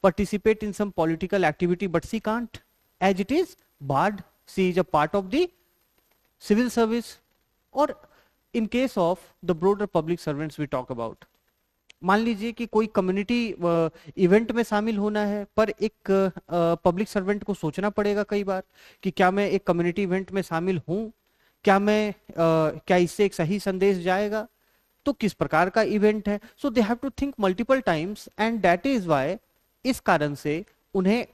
participate in some political activity but she can't, as it is barred, she is a part of the civil service, or in case of the broader public servants we talk about, मान लीजिए कि कोई community event में शामिल होना है, पर एक पब्लिक सर्वेंट को सोचना पड़ेगा कई बार कि क्या मैं एक कम्युनिटी इवेंट में शामिल हूं, क्या इससे एक सही संदेश जाएगा, तो किस प्रकार का इवेंट है, so they have to think multiple times, and that is why, इस कारण से उन्हें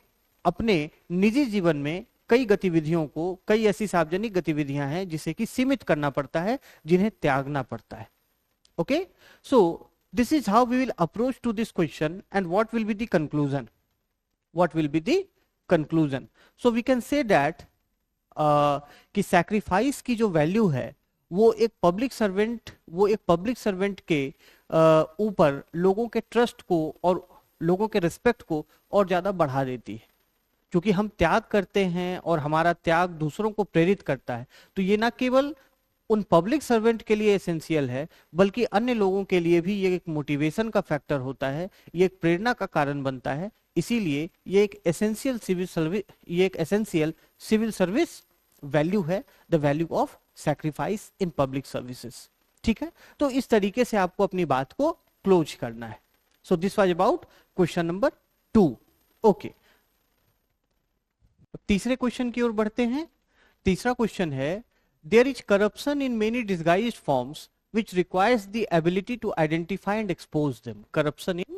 अपने निजी जीवन में कई गतिविधियों को, कई ऐसी सार्वजनिक गतिविधियां हैं जिसे कि सीमित करना पड़ता है, जिन्हें त्यागना पड़ता है। Okay, so this is how we will approach to this question, and what will be the conclusion, what will be the conclusion? So we can say that कि sacrifice की जो value है वो एक पब्लिक सर्वेंट के ऊपर लोगों के ट्रस्ट को और लोगों के रिस्पेक्ट को और ज्यादा बढ़ा देती है। क्योंकि हम त्याग करते हैं और हमारा त्याग दूसरों को प्रेरित करता है, तो ये ना केवल उन पब्लिक सर्वेंट के लिए एसेंशियल है बल्कि अन्य लोगों के लिए भी ये एक मोटिवेशन का फैक्टर होता है, ये एक प्रेरणा का कारण बनता है। इसीलिए ये एक एसेंशियल सिविल सर्विस वैल्यू है, the value of sacrifice in public services. ठीक है, तो इस तरीके से आपको अपनी बात को क्लोज करना है। So this was about question number 2। Okay, तीसरे क्वेश्चन की ओर बढ़ते हैं। तीसरा क्वेश्चन है, there is corruption in many disguised forms which requires the ability to identify and expose them. Corruption in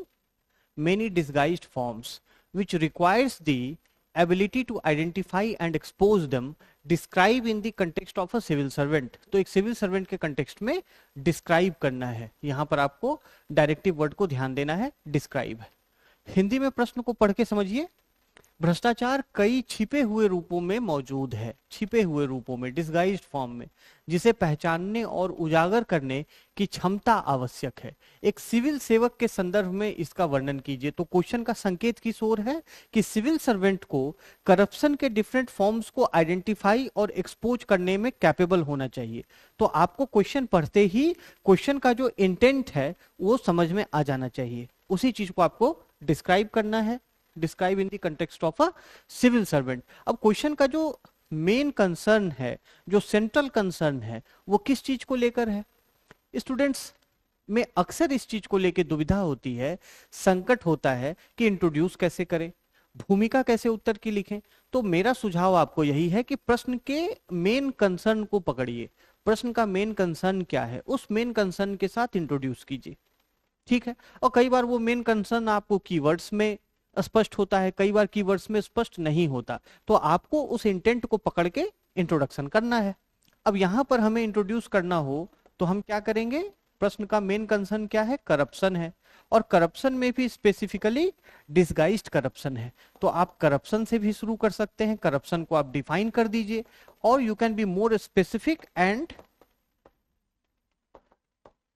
many disguised forms which requires the ability to identify and expose them. Describe in the context of a civil servant. तो एक civil servant के context में describe करना है. यहां पर आपको directive word को ध्यान देना है, डिस्क्राइब है. हिंदी में प्रश्न को पढ़ के समझिए. भ्रष्टाचार कई छिपे हुए रूपों में मौजूद है, छिपे हुए रूपों में, डिसगाइज्ड फॉर्म में, जिसे पहचानने और उजागर करने की क्षमता आवश्यक है. एक सिविल सेवक के संदर्भ में इसका वर्णन कीजिए. तो क्वेश्चन का संकेत किस ओर है कि सिविल सर्वेंट को करप्शन के डिफरेंट फॉर्म्स को आइडेंटिफाई और एक्सपोज करने में कैपेबल होना चाहिए. तो आपको क्वेश्चन पढ़ते ही क्वेश्चन का जो इंटेंट है वो समझ में आ जाना चाहिए. उसी चीज को आपको डिस्क्राइब करना है. Describe in the context of a civil servant. अब क्वेश्चन का जो मेन कंसर्न है, जो सेंट्रल कंसर्न है, वो किस चीज को लेकर है? स्टूडेंट्स में अक्सर इस चीज को लेकर दुविधा होती है, संकट होता है कि इंट्रोड्यूस कैसे करें, भूमिका कैसे उत्तर की लिखें. तो मेरा सुझाव आपको यही है कि प्रश्न के मेन कंसर्न को पकड़िए. प्रश्न का मेन कंसर्न क्या है, उस मेन कंसर्न के साथ इंट्रोड्यूस कीजिए. ठीक है. और कई बार वो मेन कंसर्न आपको कीवर्ड्स में स्पष्ट होता है, कई बार कीवर्ड्स में स्पष्ट नहीं होता. तो आपको उस इंटेंट को पकड़ के इंट्रोडक्शन करना है. अब यहां पर हमें इंट्रोड्यूस करना हो तो हम क्या करेंगे? प्रश्न का मेन कंसर्न क्या है? करप्शन है. और करप्शन में भी स्पेसिफिकली डिसगाइज्ड करप्शन है. तो आप करप्शन से भी शुरू कर सकते हैं. करप्शन को आप डिफाइन कर दीजिए, और you can be more specific and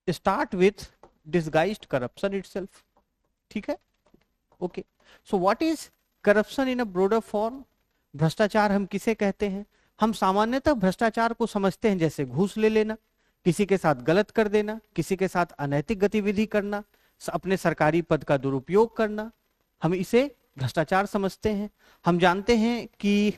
start with disguised corruption itself. ठीक है. Okay. So what is corruption in a broader form? भ्रष्टाचार हम किसे कहते हैं? हम सामान्यतः भ्रष्टाचार को समझते हैं जैसे घूस ले लेना, किसी के साथ गलत कर देना, किसी के साथ अनैतिक गतिविधि करना, अपने सरकारी पद का दुरुपयोग करना. हम इसे भ्रष्टाचार समझते हैं. हम जानते हैं कि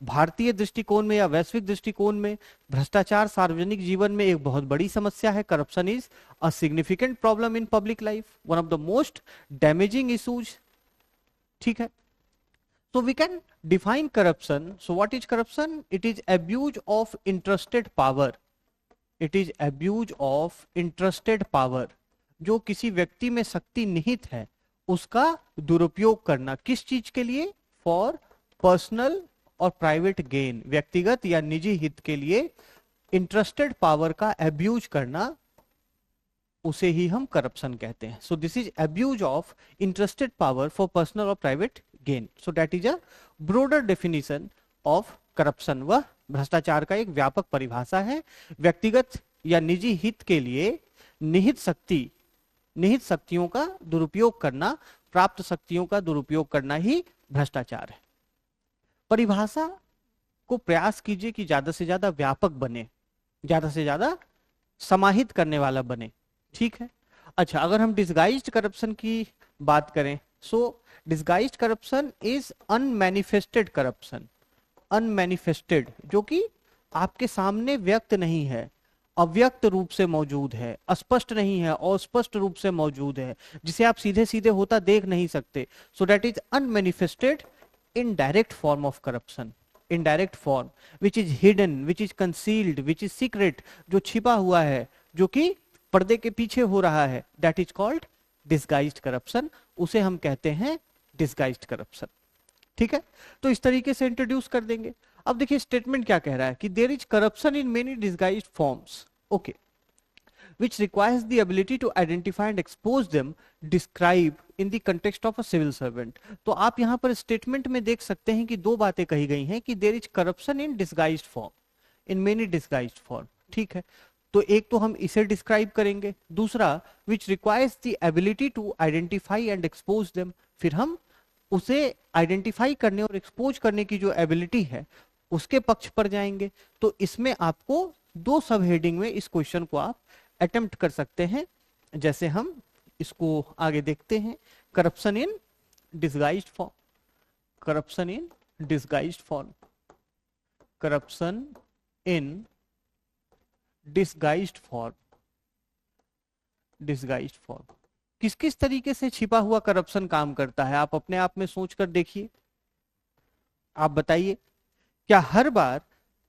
भारतीय दृष्टिकोण में या वैश्विक दृष्टिकोण में भ्रष्टाचार सार्वजनिक जीवन में एक बहुत बड़ी समस्या है. Corruption is a significant problem in public life, one of the most damaging issues. ठीक है. So we can define corruption. So what is corruption? It is abuse of interested power. It is abuse of interested power. जो किसी व्यक्ति में शक्ति निहित है उसका दुरुपयोग करना. किस चीज के लिए? फॉर पर्सनल और प्राइवेट गेन, व्यक्तिगत या निजी हित के लिए इंटरेस्टेड पावर का एब्यूज करना, उसे ही हम करप्शन कहते हैं. So this is abuse of interested power for personal और private gain. So that is a broader definition of corruption. वह भ्रष्टाचार का एक व्यापक परिभाषा है. व्यक्तिगत या निजी हित के लिए निहित शक्तियों का दुरुपयोग करना, प्राप्त शक्तियों का दुरुपयोग करना ही भ्रष्टाचार है. परिभाषा को प्रयास कीजिए कि ज्यादा से ज्यादा व्यापक बने, ज्यादा से ज्यादा समाहित करने वाला बने. ठीक है. अच्छा, अगर हम डिसगाइज्ड करप्शन की बात करें, so disguised corruption is unmanifested corruption. Unmanifested, जो कि आपके सामने व्यक्त नहीं है, अव्यक्त रूप से मौजूद है, अस्पष्ट नहीं है, अस्पष्ट रूप से मौजूद है, जिसे आप सीधे सीधे होता देख नहीं सकते. सो that is unmanifested indirect form of corruption. Indirect form which is hidden, which is concealed, which is secret, जो छिपा हुआ है, जो कि पर्दे के पीछे हो रहा है, that is called disguised corruption. उसे हम कहते हैं disguised corruption. ठीक है. तो इस तरीके से इंट्रोड्यूस कर देंगे. अब देखिए स्टेटमेंट क्या कह रहा है कि there is corruption in many disguised forms. Okay. Which requires the ability to identify and expose them, describe in the context of a civil servant. तो आप यहाँ पर स्टेटमेंट में देख सकते हैं कि दो बातें कही गई हैं कि there is corruption in disguised form, in many disguised form. ठीक है. तो एक तो हम इसे डिस्क्राइब करेंगे, दूसरा which requires the ability to identify and expose them. फिर हम उसे आइडेंटिफाई करने और एक्सपोज करने की जो एबिलिटी है उसके पक्ष पर जाएंगे. तो इसमें आपको दो सब हेडिंग में इस क्वेश्चन को आप अटेम्प्ट कर सकते हैं. जैसे हम इसको आगे देखते हैं. Corruption in disguised form, corruption in disguised form, corruption in disguised form, disguised form. किस किस तरीके से छिपा हुआ करप्शन काम करता है, आप अपने आप में सोचकर देखिए. आप बताइए, क्या हर बार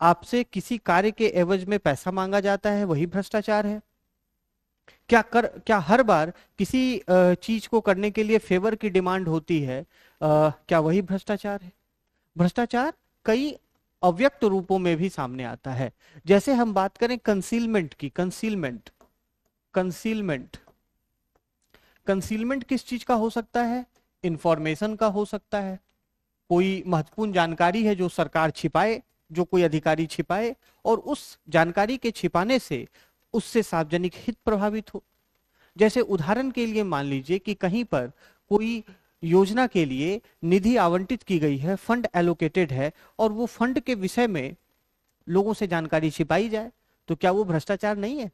आपसे किसी कार्य के एवज में पैसा मांगा जाता है, वही भ्रष्टाचार है? क्या हर बार किसी चीज को करने के लिए फेवर की डिमांड होती है, क्या वही भ्रष्टाचार है? भ्रष्टाचार कई अव्यक्त रूपों में भी सामने आता है। जैसे हम बात करें कंसीलमेंट की, कंसीलमेंट कंसीलमेंट कंसीलमेंट किस चीज का हो सकता है? इंफॉर्मेशन का हो सकता है। कोई महत्वपूर्ण जानकारी है जो सरकार छिपाए, जो कोई अधिकारी छिपाए, और उस जानकारी के छिपाने से उससे सार्वजनिक हित प्रभावित हो। जैसे उदाहरण के लिए मान लीजिए कि कहीं पर कोई योजना के लिए निधि आवंटित की गई है, फंड एलोकेटेड है, और वो फंड के विषय में लोगों से जानकारी छिपाई जाए, तो क्या वो भ्रष्टाचार नहीं है?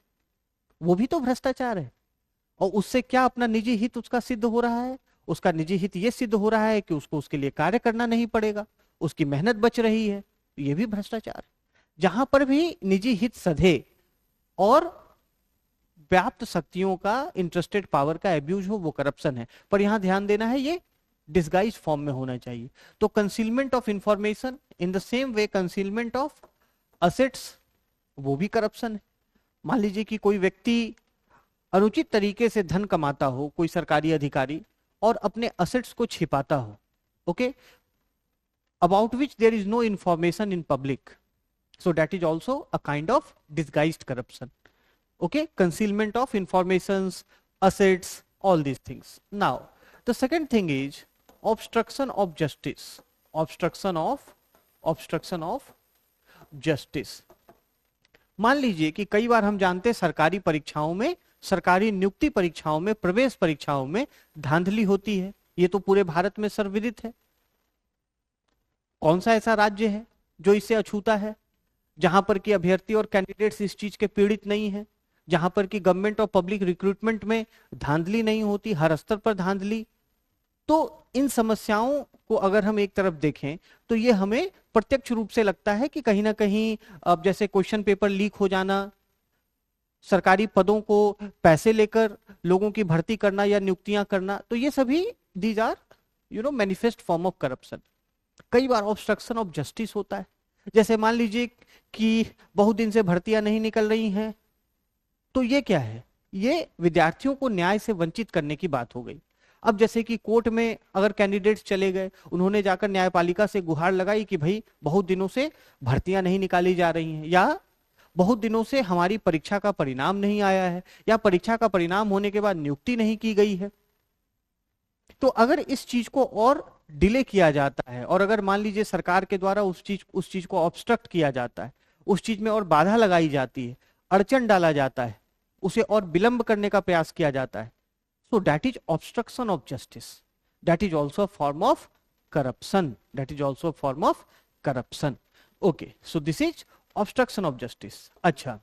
वो भी तो भ्रष्टाचार है। और उससे क्या अपना निजी हित उसका सिद्ध हो रहा है? उसका निजी हित ये सिद्ध हो रहा है कि उसको उसके लिए कार्य करना नहीं पड़ेगा, उसकी मेहनत बच रही है। ये भी भ्रष्टाचार। जहां पर भी निजी हित सधे और व्याप्त शक्तियों का, इंटरेस्टेड पावर का एब्यूज हो, वो करप्शन है। पर यहां ध्यान देना है, ये डिस्गाइज फॉर्म में होना चाहिए। तो concealment of information, in the same way concealment of assets, वो भी करप्शन है। मान लीजिए कि कोई व्यक्ति अनुचित तरीके से धन कमाता हो, कोई सरकारी अधिकारी, और अपने असेट्स को छिपाता हो, okay, about which there is no information in public, so that is also a kind of disguised corruption. Okay, concealment of informations, assets, all these things. Now the second thing is obstruction of justice. Obstruction of justice. मान लीजिए कि कई बार हम जानते हैं सरकारी परीक्षाओं में, सरकारी नियुक्ति परीक्षाओं में, प्रवेश परीक्षाओं में धांधली होती है। ये तो पूरे भारत में सर्वविदित है। कौन सा ऐसा राज्य है जो इससे अछूता है, जहां पर कि अभ्यर्थी और कैंडिडेट्स इस चीज के पीड़ित नहीं है, जहां पर कि गवर्नमेंट और पब्लिक रिक्रूटमेंट में धांधली नहीं होती, हर स्तर पर धांधली? तो इन समस्याओं को अगर हम एक तरफ देखें तो ये हमें प्रत्यक्ष रूप से लगता है कि कहीं ना कहीं, अब जैसे क्वेश्चन पेपर लीक हो जाना, सरकारी पदों को पैसे लेकर लोगों की भर्ती करना या नियुक्तियां करना, तो ये सभी these are manifest form of corruption. कई बार ऑब्स्ट्रक्शन ऑफ जस्टिस होता है। जैसे मान लीजिए कि बहुत दिन से भर्तियां नहीं निकल रही हैं, तो ये क्या है? ये विद्यार्थियों को न्याय से वंचित करने की बात हो गई। अब जैसे कि कोर्ट में अगर कैंडिडेट्स चले गए, उन्होंने जाकर न्यायपालिका से गुहार लगाई कि भाई बहुत दिनों से भर्तियां नहीं निकाली जा रही हैं, या बहुत दिनों से हमारी परीक्षा का परिणाम नहीं आया है, या परीक्षा का परिणाम होने के बाद नियुक्ति नहीं की गई है। तो अगर इस चीज को और डिले किया जाता है, और अगर मान लीजिए सरकार के द्वारा उस चीज को ऑब्स्ट्रक्ट किया जाता है, उस चीज में और बाधा लगाई जाती है, अड़चन डाला जाता है, उसे और विलंब करने का प्रयास किया जाता है, सो that is obstruction of justice, that is also form of corruption, that is also form of corruption. Okay, so this is obstruction of justice. अच्छा,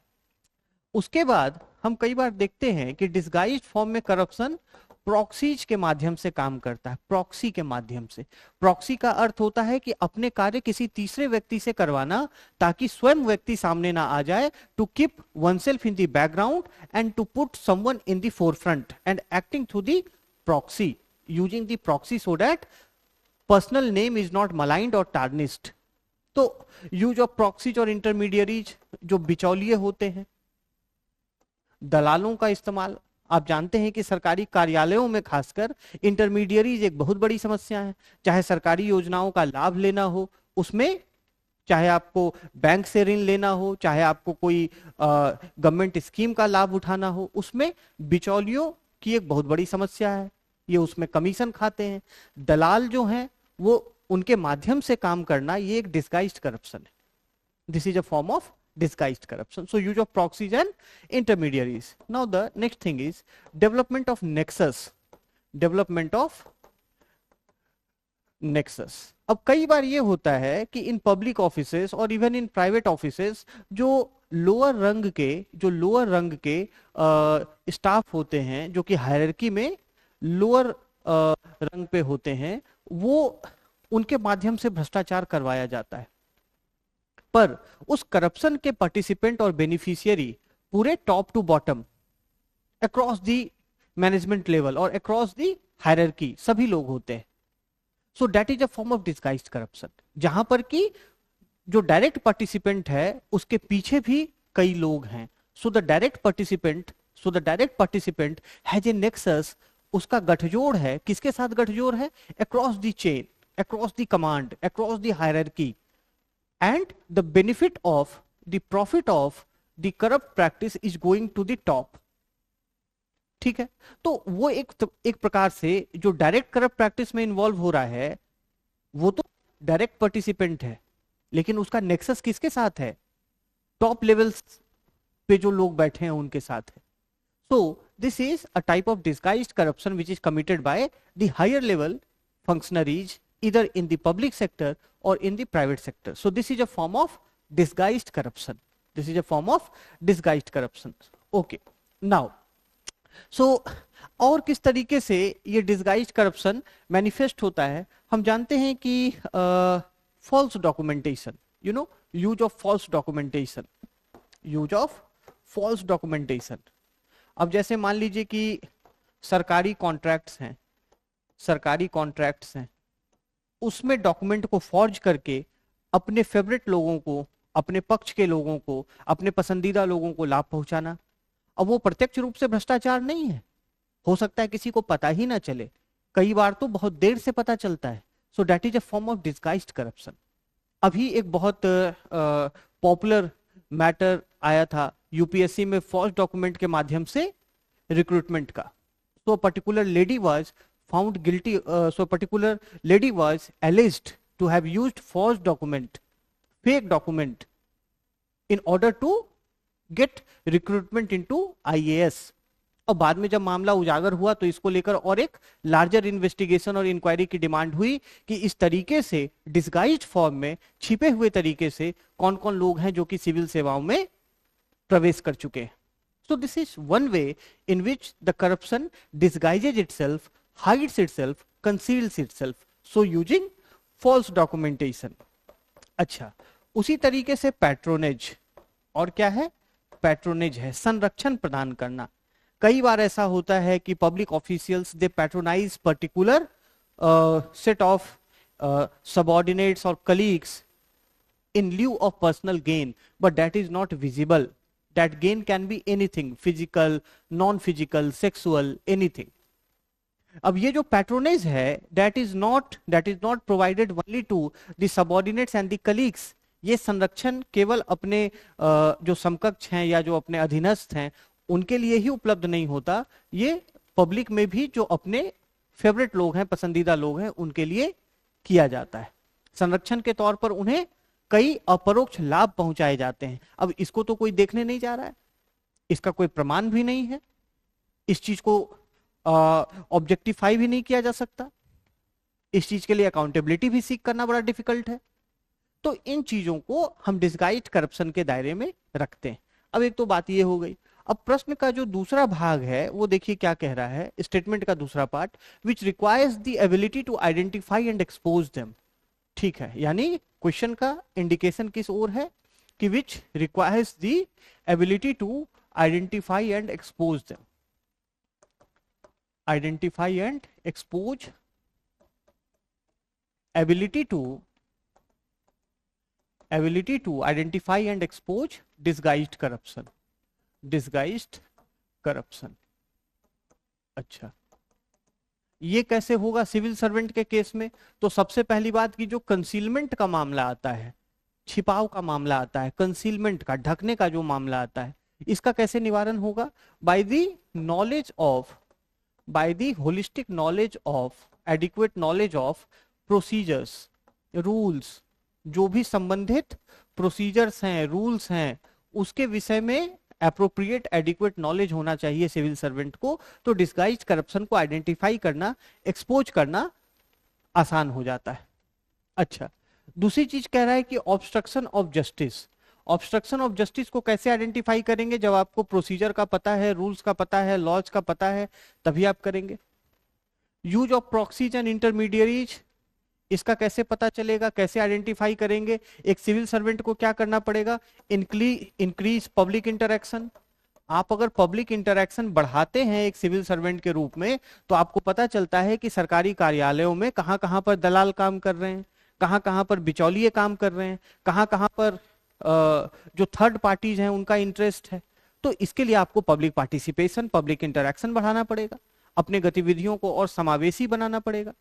उसके बाद हम कई बार देखते हैं कि डिस्गाइज्ड फॉर्म में करप्शन प्रॉक्सीज के माध्यम से काम करता है। प्रॉक्सी के माध्यम से, प्रॉक्सी का अर्थ होता है कि अपने कार्य किसी तीसरे व्यक्ति से करवाना, ताकि स्वयं व्यक्ति सामने ना आ जाए, to keep oneself in the background and to put someone in the forefront and acting through the proxy, using the proxy so that personal name is not maligned or tarnished. तो यूज ऑफ प्रॉक्सीज और intermediaries, जो बिचौलिए होते हैं, दलालों का इस्तेमाल, आप जानते हैं कि सरकारी कार्यालयों में खासकर इंटरमीडियरीज एक बहुत बड़ी समस्या है। चाहे सरकारी योजनाओं का लाभ लेना हो, उसमें चाहे आपको बैंक से ऋण लेना हो, चाहे आपको कोई गवर्नमेंट स्कीम का लाभ उठाना हो, उसमें बिचौलियों की एक बहुत बड़ी समस्या है। ये उसमें कमीशन खाते हैं। दलाल जो हैं वो उनके माध्यम से काम करना, ये एक डिस्गाइज्ड करप्शन है। This is a form of disguised corruption. So use of proxies and intermediaries. Now the next thing is development of nexus. Development of nexus. अब कई बार ये होता है कि इन पब्लिक ऑफिसेस और इवन इन प्राइवेट ऑफिसेस, जो lower रंग के स्टाफ होते हैं, जो कि हायरार्की में लोअर रंग पे होते हैं, वो उनके माध्यम से भ्रष्टाचार करवाया जाता है। पर उस करप्शन के पार्टिसिपेंट और बेनिफिशियरी पूरे top to bottom, across the management level और अक्रॉस दी हायरार्की सभी लोग होते हैं। So that is a form of disguised corruption, जहां पर कि जो डायरेक्ट पार्टिसिपेंट है उसके पीछे भी कई लोग हैं। So the direct participant has a nexus, उसका गठजोड़ है, किसके साथ गठजोड़ है? Across the chain, across the command, across the hierarchy, and the benefit of the profit of the corrupt practice is going to the top. ठीक है, तो वो एक प्रकार से जो डायरेक्ट करप्ट प्रैक्टिस में इन्वॉल्व हो रहा है वो तो डायरेक्ट पार्टिसिपेंट है, लेकिन उसका नेक्सस किसके साथ है? टॉप लेवल्स पे जो लोग बैठे हैं उनके साथ है। So this is a type of disguised corruption which is committed by the higher level functionaries either in the public sector or in the private sector. So this is a form of disguised corruption. This is a form of disguised corruption. Okay. Now, so और किस तरीके से ये disguised corruption manifest होता है? हम जानते हैं कि false documentation, you know, use of false documentation, use of false documentation. अब जैसे मान लीजिए कि सरकारी कॉन्ट्रैक्ट्स हैं, उसमें डॉक्यूमेंट को फॉर्ज करके अपने फेवरेट लोगों को, अपने पक्ष के लोगों को, अपने पसंदीदा लोगों को लाभ पहुंचाना। अब वो प्रत्यक्ष रूप से भ्रष्टाचार नहीं है, हो सकता है किसी को पता ही ना चले, कई बार तो बहुत देर से पता चलता है। सो that is a form of disguised corruption. अभी एक बहुत पॉपुलर मैटर आया था यूपीएससी में फॉल्स डॉक्यूमेंट के माध्यम से रिक्रूटमेंट का। So particular lady was found guilty, so particular lady was alleged to have used false document, fake document in order to get recruitment into IAS. और बाद में जब मामला उजागर हुआ तो इसको लेकर और एक लार्जर इन्वेस्टिगेशन और इंक्वायरी की डिमांड हुई कि इस तरीके से डिस्गाइज्ड फॉर्म में, छिपे हुए तरीके से कौन कौन लोग हैं जो कि सिविल सेवाओं में प्रवेश कर चुके हैं। So this is one way in which the corruption disguises itself, hides itself, conceals itself. So using false documentation. अच्छा, उसी तरीके से पैट्रोनेज, और क्या है? पैट्रोनेज है संरक्षण प्रदान करना। कई बार ऐसा होता है कि public officials they patronise particular set of subordinates और colleagues in lieu of personal gain, but that is not visible. That gain can be anything, physical, non-physical, sexual, anything. अब ये जो patronage है, that is not provided only to the subordinates and the colleagues. ये संरक्षण केवल अपने जो समकक्ष हैं या जो अपने अधीनस्थ हैं उनके लिए ही उपलब्ध नहीं होता, ये पब्लिक में भी जो अपने फेवरेट लोग हैं, पसंदीदा लोग हैं, उनके लिए किया जाता है। संरक्षण के तौर पर उन्हें कई अपरोक्ष लाभ पहुंचाए जाते हैं। अब इसको तो कोई देखने नहीं जा रहा है, इसका कोई प्रमाण भी नहीं है, इस चीज को ऑब्जेक्टिफाई भी नहीं किया जा सकता, इस चीज के लिए अकाउंटेबिलिटी भी सीख करना बड़ा डिफिकल्ट है। तो इन चीजों को हम डिस्गाइज्ड करप्शन के दायरे में रखते हैं। अब एक तो बात ये हो गई। अब प्रश्न का जो दूसरा भाग है वो देखिए क्या कह रहा है, स्टेटमेंट का दूसरा part, which requires the ability to identify and expose them. ठीक है, यानी क्वेश्चन का इंडिकेशन किस ओर है कि which requires the ability to identify and expose them, identify and expose, ability to identify and expose disguised corruption। अच्छा, ये कैसे होगा सिविल सर्वेंट के केस में? तो सबसे पहली बात की जो कंसीलमेंट का मामला आता है, छिपाव का मामला आता है, कंसीलमेंट का, ढकने का जो मामला आता है, इसका कैसे निवारण होगा? By the holistic knowledge of, adequate knowledge of procedures, rules, जो भी संबंधित प्रोसीजर्स हैं, रूल्स हैं, उसके विषय में एप्रोप्रिएट एडिक्वेट नॉलेज होना चाहिए सिविल सर्वेंट को। तो डिस्गाइज्ड करप्शन को आइडेंटिफाई करना, एक्सपोज करना आसान हो जाता है। अच्छा, दूसरी चीज कह रहा है कि obstruction of justice. Obstruction of justice को कैसे आइडेंटिफाई करेंगे? जब आपको प्रोसीजर का पता है, रूल्स का पता है, लॉज का पता है, तभी आप करेंगे। Use of proxies and intermediaries, इसका कैसे पता चलेगा, कैसे आइडेंटिफाई करेंगे? एक सिविल सर्वेंट को क्या करना पड़ेगा? Increase public interaction. आप अगर पब्लिक इंटरेक्शन बढ़ाते हैं एक सिविल सर्वेंट के रूप में, तो आपको पता चलता है कि सरकारी कार्यालयों में कहां कहां पर दलाल काम कर रहे हैं, कहाँ कहाँ पर बिचौलिए काम कर रहे हैं, कहाँ कहाँ पर जो थर्ड पार्टीज हैं उनका इंटरेस्ट है। तो इसके लिए आपको पब्लिक पार्टिसिपेशन, पब्लिक इंटरेक्शन बढ़ाना पड़ेगा, अपने गतिविधियों को और समावेशी बनाना पड़ेगा।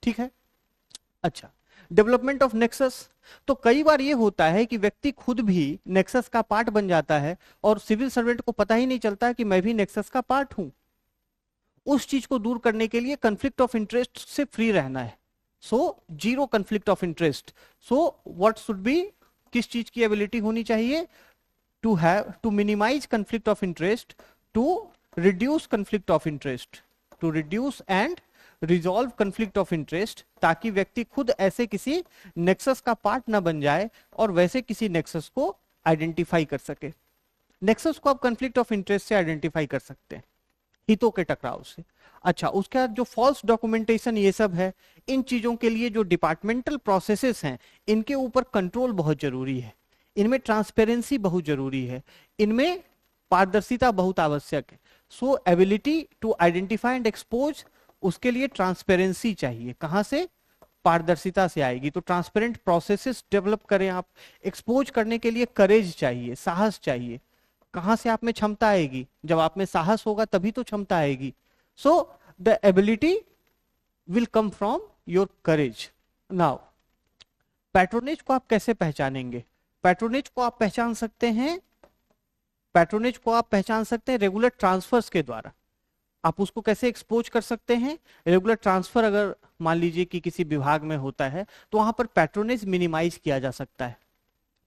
ठीक है। अच्छा, डेवलपमेंट ऑफ नेक्सस। तो कई बार ये होता है कि व्यक्ति खुद भी नेक्सस का पार्ट बन जाता है और सिविल सर्वेंट को पता ही नहीं चलता कि मैं भी नेक्सस का पार्ट हूं। उस चीज को दूर करने के लिए कन्फ्लिक्ट ऑफ इंटरेस्ट से फ्री रहना है। So zero conflict of interest. So what should be, किस चीज की एबिलिटी होनी चाहिए? To minimise conflict of interest, to reduce conflict of interest, to reduce and resolve conflict of interest, ताकि व्यक्ति खुद ऐसे किसी नेक्सस का पार्ट ना बन जाए और वैसे किसी नेक्सस को आइडेंटिफाई कर सके। नेक्सस को आप कन्फ्लिक्ट ऑफ इंटरेस्ट से आइडेंटिफाई कर सकते हैं, हितों के टकराव से। अच्छा, उसके बाद जो फॉल्स डॉक्यूमेंटेशन ये सब है, इन चीजों के लिए जो डिपार्टमेंटल प्रोसेसेस हैं, इनके ऊपर कंट्रोल बहुत जरूरी है, इनमें ट्रांसपेरेंसी बहुत जरूरी है, इनमें पारदर्शिता बहुत आवश्यक है। So ability to identify and expose, उसके लिए ट्रांसपेरेंसी चाहिए। कहां से? पारदर्शिता से आएगी। तो ट्रांसपेरेंट प्रोसेसेस डेवलप करें आप। एक्सपोज करने के लिए करेज चाहिए, साहस चाहिए। कहां से आप में क्षमता आएगी? जब आप में साहस होगा तभी तो क्षमता आएगी। So the ability will come from your courage. Now patronage को आप कैसे पहचानेंगे? पैट्रोनेज को आप पहचान सकते हैं, पैट्रोनेज को आप पहचान सकते हैं रेगुलर ट्रांसफर्स के द्वारा। आप उसको कैसे एक्सपोज कर सकते हैं? रेगुलर ट्रांसफर अगर मान लीजिए कि किसी विभाग में होता है तो वहां पर पैट्रोनेज मिनिमाइज किया जा सकता है।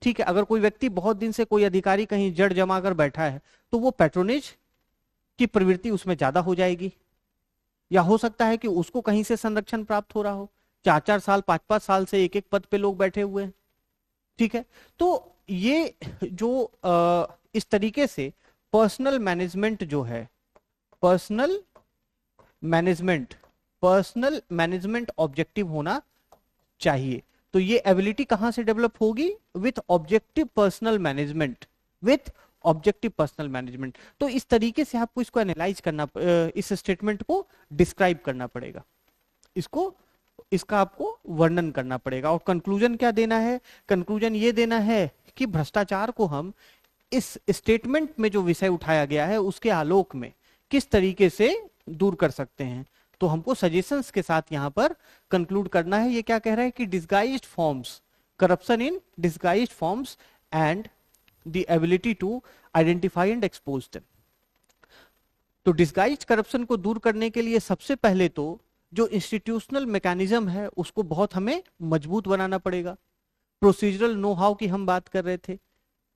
ठीक है। अगर कोई व्यक्ति बहुत दिन से, कोई अधिकारी कहीं जड़ जमा कर बैठा है तो वो पैट्रोनेज की प्रवृत्ति उसमें ज्यादा हो जाएगी। या हो सकता है कि उसको कहीं से संरक्षण प्राप्त हो रहा हो, 4-4 साल 5-5 साल से एक एक पद पे लोग बैठे हुए हैं। ठीक है। तो ये जो इस तरीके से पर्सनल मैनेजमेंट जो है, पर्सनल मैनेजमेंट ऑब्जेक्टिव होना चाहिए। तो ये एबिलिटी कहां से डेवलप होगी? With objective personal management, with objective personal management. तो इस तरीके से आपको इसको एनालाइज करना, इस स्टेटमेंट को डिस्क्राइब करना पड़ेगा, इसका आपको वर्णन करना पड़ेगा। और कंक्लूजन क्या देना है? कंक्लूजन ये देना है कि भ्रष्टाचार को हम इस स्टेटमेंट में जो विषय उठाया गया है उसके आलोक में किस तरीके से दूर कर सकते हैं। तो हमको सजेशंस के साथ यहां पर कंक्लूड करना है। ये क्या कह रहा है कि disguised forms, corruption in disguised forms and the ability to identify and expose them. तो डिस्गाइज्ड करप्शन को दूर करने के लिए सबसे पहले तो जो इंस्टीट्यूशनल मैकेनिज्म है उसको बहुत हमें मजबूत बनाना पड़ेगा। प्रोसीजरल नो हाउ की हम बात कर रहे थे,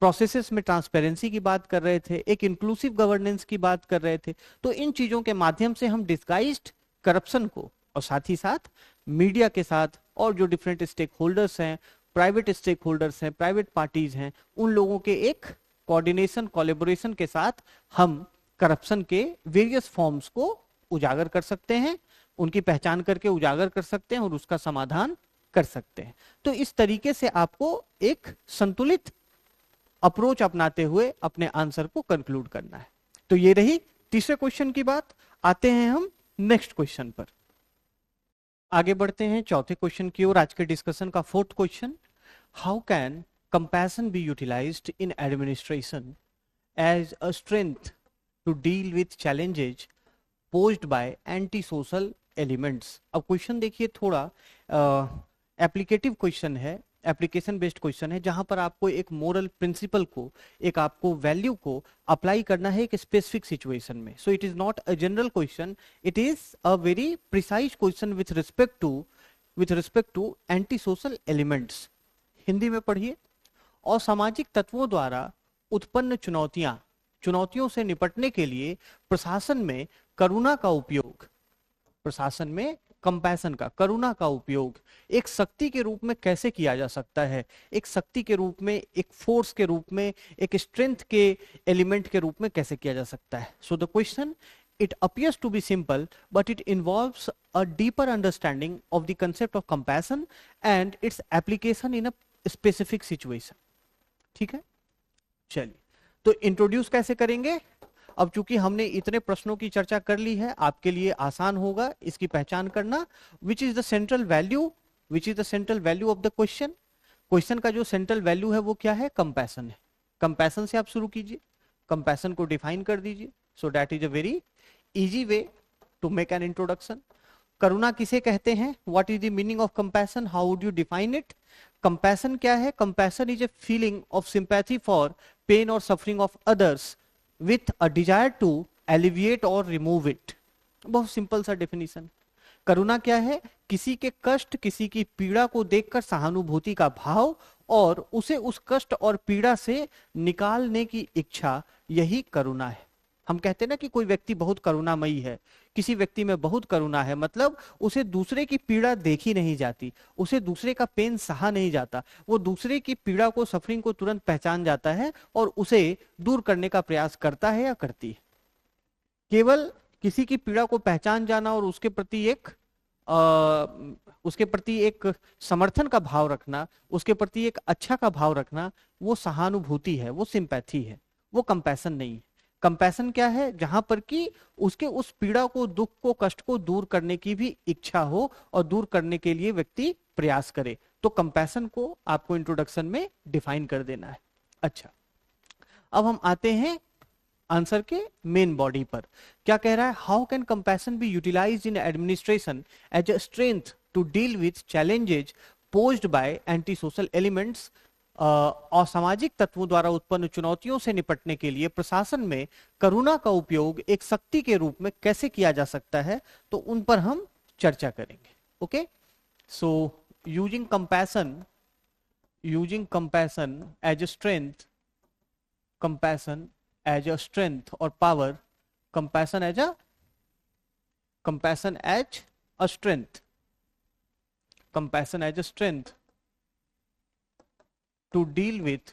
प्रोसेसेस में ट्रांसपेरेंसी की बात कर रहे थे, एक इंक्लूसिव गवर्नेंस की बात कर रहे थे। तो इन चीजों के माध्यम से हम डिस्गाइज्ड करप्शन को, और साथ ही साथ मीडिया के साथ और जो डिफरेंट स्टेक होल्डर्स हैं, प्राइवेट स्टेक होल्डर्स हैं, प्राइवेट पार्टीज हैं, उन लोगों के एक कोऑर्डिनेशन, कोलैबोरेशन के साथ हम करप्शन के वेरियस फॉर्म्स को उजागर कर सकते हैं, उनकी पहचान करके उजागर कर सकते हैं और उसका समाधान कर सकते हैं। तो इस तरीके से आपको एक संतुलित अप्रोच अपनाते हुए अपने आंसर को कंक्लूड करना है। तो ये रही तीसरे क्वेश्चन की बात। आते हैं हम नेक्स्ट क्वेश्चन पर। आगे बढ़ते हैं चौथे क्वेश्चन की ओर। आज के डिस्कशन का fourth question, how can compassion be utilised in administration as a strength to deal with challenges posed by anti social elements. अब क्वेश्चन देखिए, थोड़ा एप्लीकेटिव क्वेश्चन है, एप्लीकेशन बेस्ड क्वेश्चन है, जहां पर आपको एक मोरल प्रिंसिपल को, एक आपको वैल्यू को अप्लाई करना है एक स्पेसिफिक सिचुएशन में। So it is not a general question, it is a very precise question with respect to anti social elements. Hindi में पढ़िए। असामाजिक तत्वों द्वारा उत्पन्न चुनौतियों से निपटने के लिए प्रशासन में करुणा का उपयोग, प्रशासन में कंपैशन का, करुणा का उपयोग एक शक्ति के रूप में कैसे किया जा सकता है, एक शक्ति के रूप में, एक फोर्स के रूप में, एक स्ट्रेंथ के एलिमेंट के रूप में कैसे किया जा सकता है। So the question, it appears to be simple but it involves a deeper understanding of the concept of compassion and its application in a specific situation। ठीक है, चलिए तो इंट्रोड्यूस कैसे करेंगे। अब चूंकि हमने इतने प्रश्नों की चर्चा कर ली है, आपके लिए आसान होगा इसकी पहचान करना। Which is the central value which is the central value of the question? Question का जो सेंट्रल वैल्यू है वो क्या है? कंपैशन है। कंपैशन से आप शुरू कीजिए, कंपैशन को डिफाइन कर दीजिए। So that is a very easy way to make an introduction. करुणा किसे कहते हैं? What is the meaning of compassion? How would you define it? Compassion क्या है? Compassion is a feeling of sympathy for pain और suffering of others with a desire to alleviate और remove it. बहुत simple सा definition. करुणा क्या है? किसी के कष्ट, किसी की पीड़ा को देखकर सहानुभूति का भाव और उसे उस कष्ट और पीड़ा से निकालने की इच्छा, यही करुणा है। हम कहते हैं ना कि कोई व्यक्ति बहुत करुणामयी है, किसी व्यक्ति में बहुत करुणा है, मतलब उसे दूसरे की पीड़ा देखी नहीं जाती, उसे दूसरे का पेन सहा नहीं जाता, वो दूसरे की पीड़ा को, सफरिंग को तुरंत पहचान जाता है और उसे दूर करने का प्रयास करता है या करती है। केवल किसी की पीड़ा को पहचान जाना और उसके प्रति एक समर्थन का भाव रखना, उसके प्रति एक अच्छा का भाव रखना, वो सहानुभूति है, वो सिंपैथी है, वो कंपैशन नहीं है। कंपैशन क्या है? जहां पर कि उसके उस पीड़ा को, दुख को, कष्ट को दूर करने की भी इच्छा हो और दूर करने के लिए व्यक्ति प्रयास करे। तो कंपैशन को आपको इंट्रोडक्शन में डिफाइन कर देना है। अच्छा, अब हम आते हैं आंसर के मेन बॉडी पर। क्या कह रहा है? How can compassion be utilised in administration as a strength to deal with challenges posed by anti social elements. असामाजिक तत्वों द्वारा उत्पन्न चुनौतियों से निपटने के लिए प्रशासन में करुणा का उपयोग एक शक्ति के रूप में कैसे किया जा सकता है, तो उन पर हम चर्चा करेंगे। Okay, so using compassion as a strength, compassion as a strength or power, compassion as a strength, compassion as a strength to deal with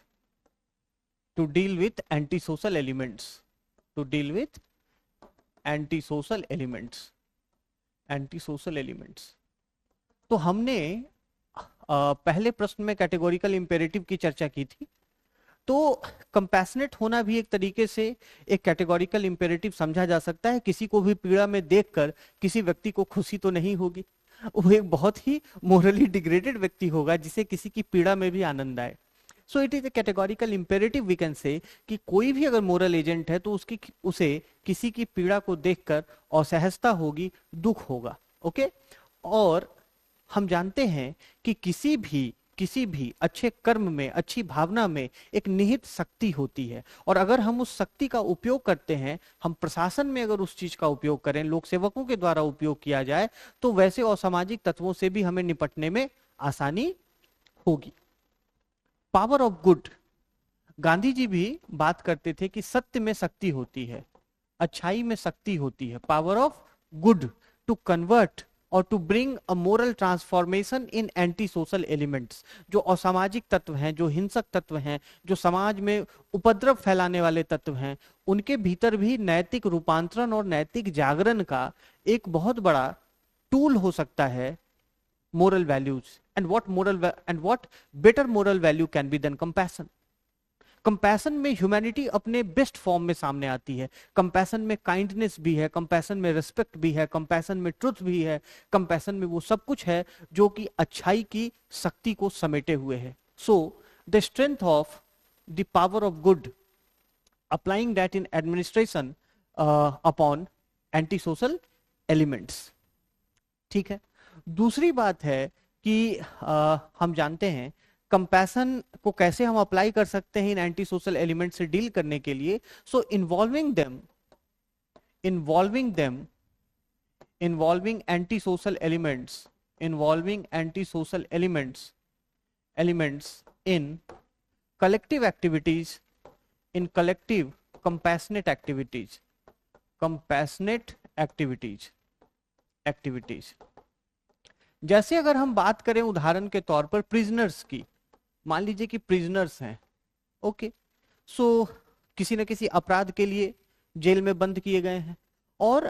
antisocial elements, to deal with antisocial elements। तो हमने पहले प्रश्न में categorical imperative की चर्चा की थी। तो कंपैशनेट होना भी एक तरीके से एक कैटेगोरिकल इंपेरेटिव समझा जा सकता है। किसी को भी पीड़ा में देखकर किसी व्यक्ति को खुशी तो नहीं होगी, वो एक बहुत ही मोरली डिग्रेडेड व्यक्ति होगा जिसे किसी की पीड़ा में भी आनंद आए। So it is a categorical imperative, we can say कि कोई भी अगर मोरल एजेंट है तो उसे किसी की पीड़ा को देखकर असहजता होगी, दुख होगा। ओके, और हम जानते हैं कि किसी भी अच्छे कर्म में, अच्छी भावना में एक निहित शक्ति होती है, और अगर हम उस शक्ति का उपयोग करते हैं, हम प्रशासन में अगर उस चीज का उपयोग करें, लोक सेवकों के द्वारा उपयोग किया जाए, तो वैसे असामाजिक तत्वों से भी हमें निपटने में आसानी होगी। Power of good, Gandhi ji भी बात करते थे कि सत्य में शक्ति होती है, अच्छाई में शक्ति होती है। Power of good to convert और to bring a moral transformation in anti social elements. जो असामाजिक तत्व हैं, जो हिंसक तत्व हैं, जो समाज में उपद्रव फैलाने वाले तत्व हैं, उनके भीतर भी नैतिक रूपांतरण और नैतिक जागरण का एक बहुत बड़ा टूल हो सकता है moral values. And what better moral value can be than compassion. Compassion में ह्यूमैनिटी अपने बेस्ट फॉर्म में सामने आती है। कंपैशन में काइंडनेस भी है, कंपैशन में रिस्पेक्ट भी है, कंपैशन में ट्रुथ भी है, कंपैशन में वो सब कुछ है जो कि अच्छाई की शक्ति को समेटे हुए है। So the strength of the power of good, applying that in administration upon anti social elements. ठीक है, दूसरी बात है कि हम जानते हैं कंपैशन को कैसे हम अप्लाई कर सकते हैं इन एंटी सोशल एलिमेंट से डील करने के लिए। So involving anti social elements in collective activities, in collective compassionate activities. जैसे अगर हम बात करें उदाहरण के तौर पर प्रिजनर्स की, मान लीजिए कि प्रिजनर्स हैं, ओके, सो किसी न किसी अपराध के लिए जेल में बंद किए गए हैं, और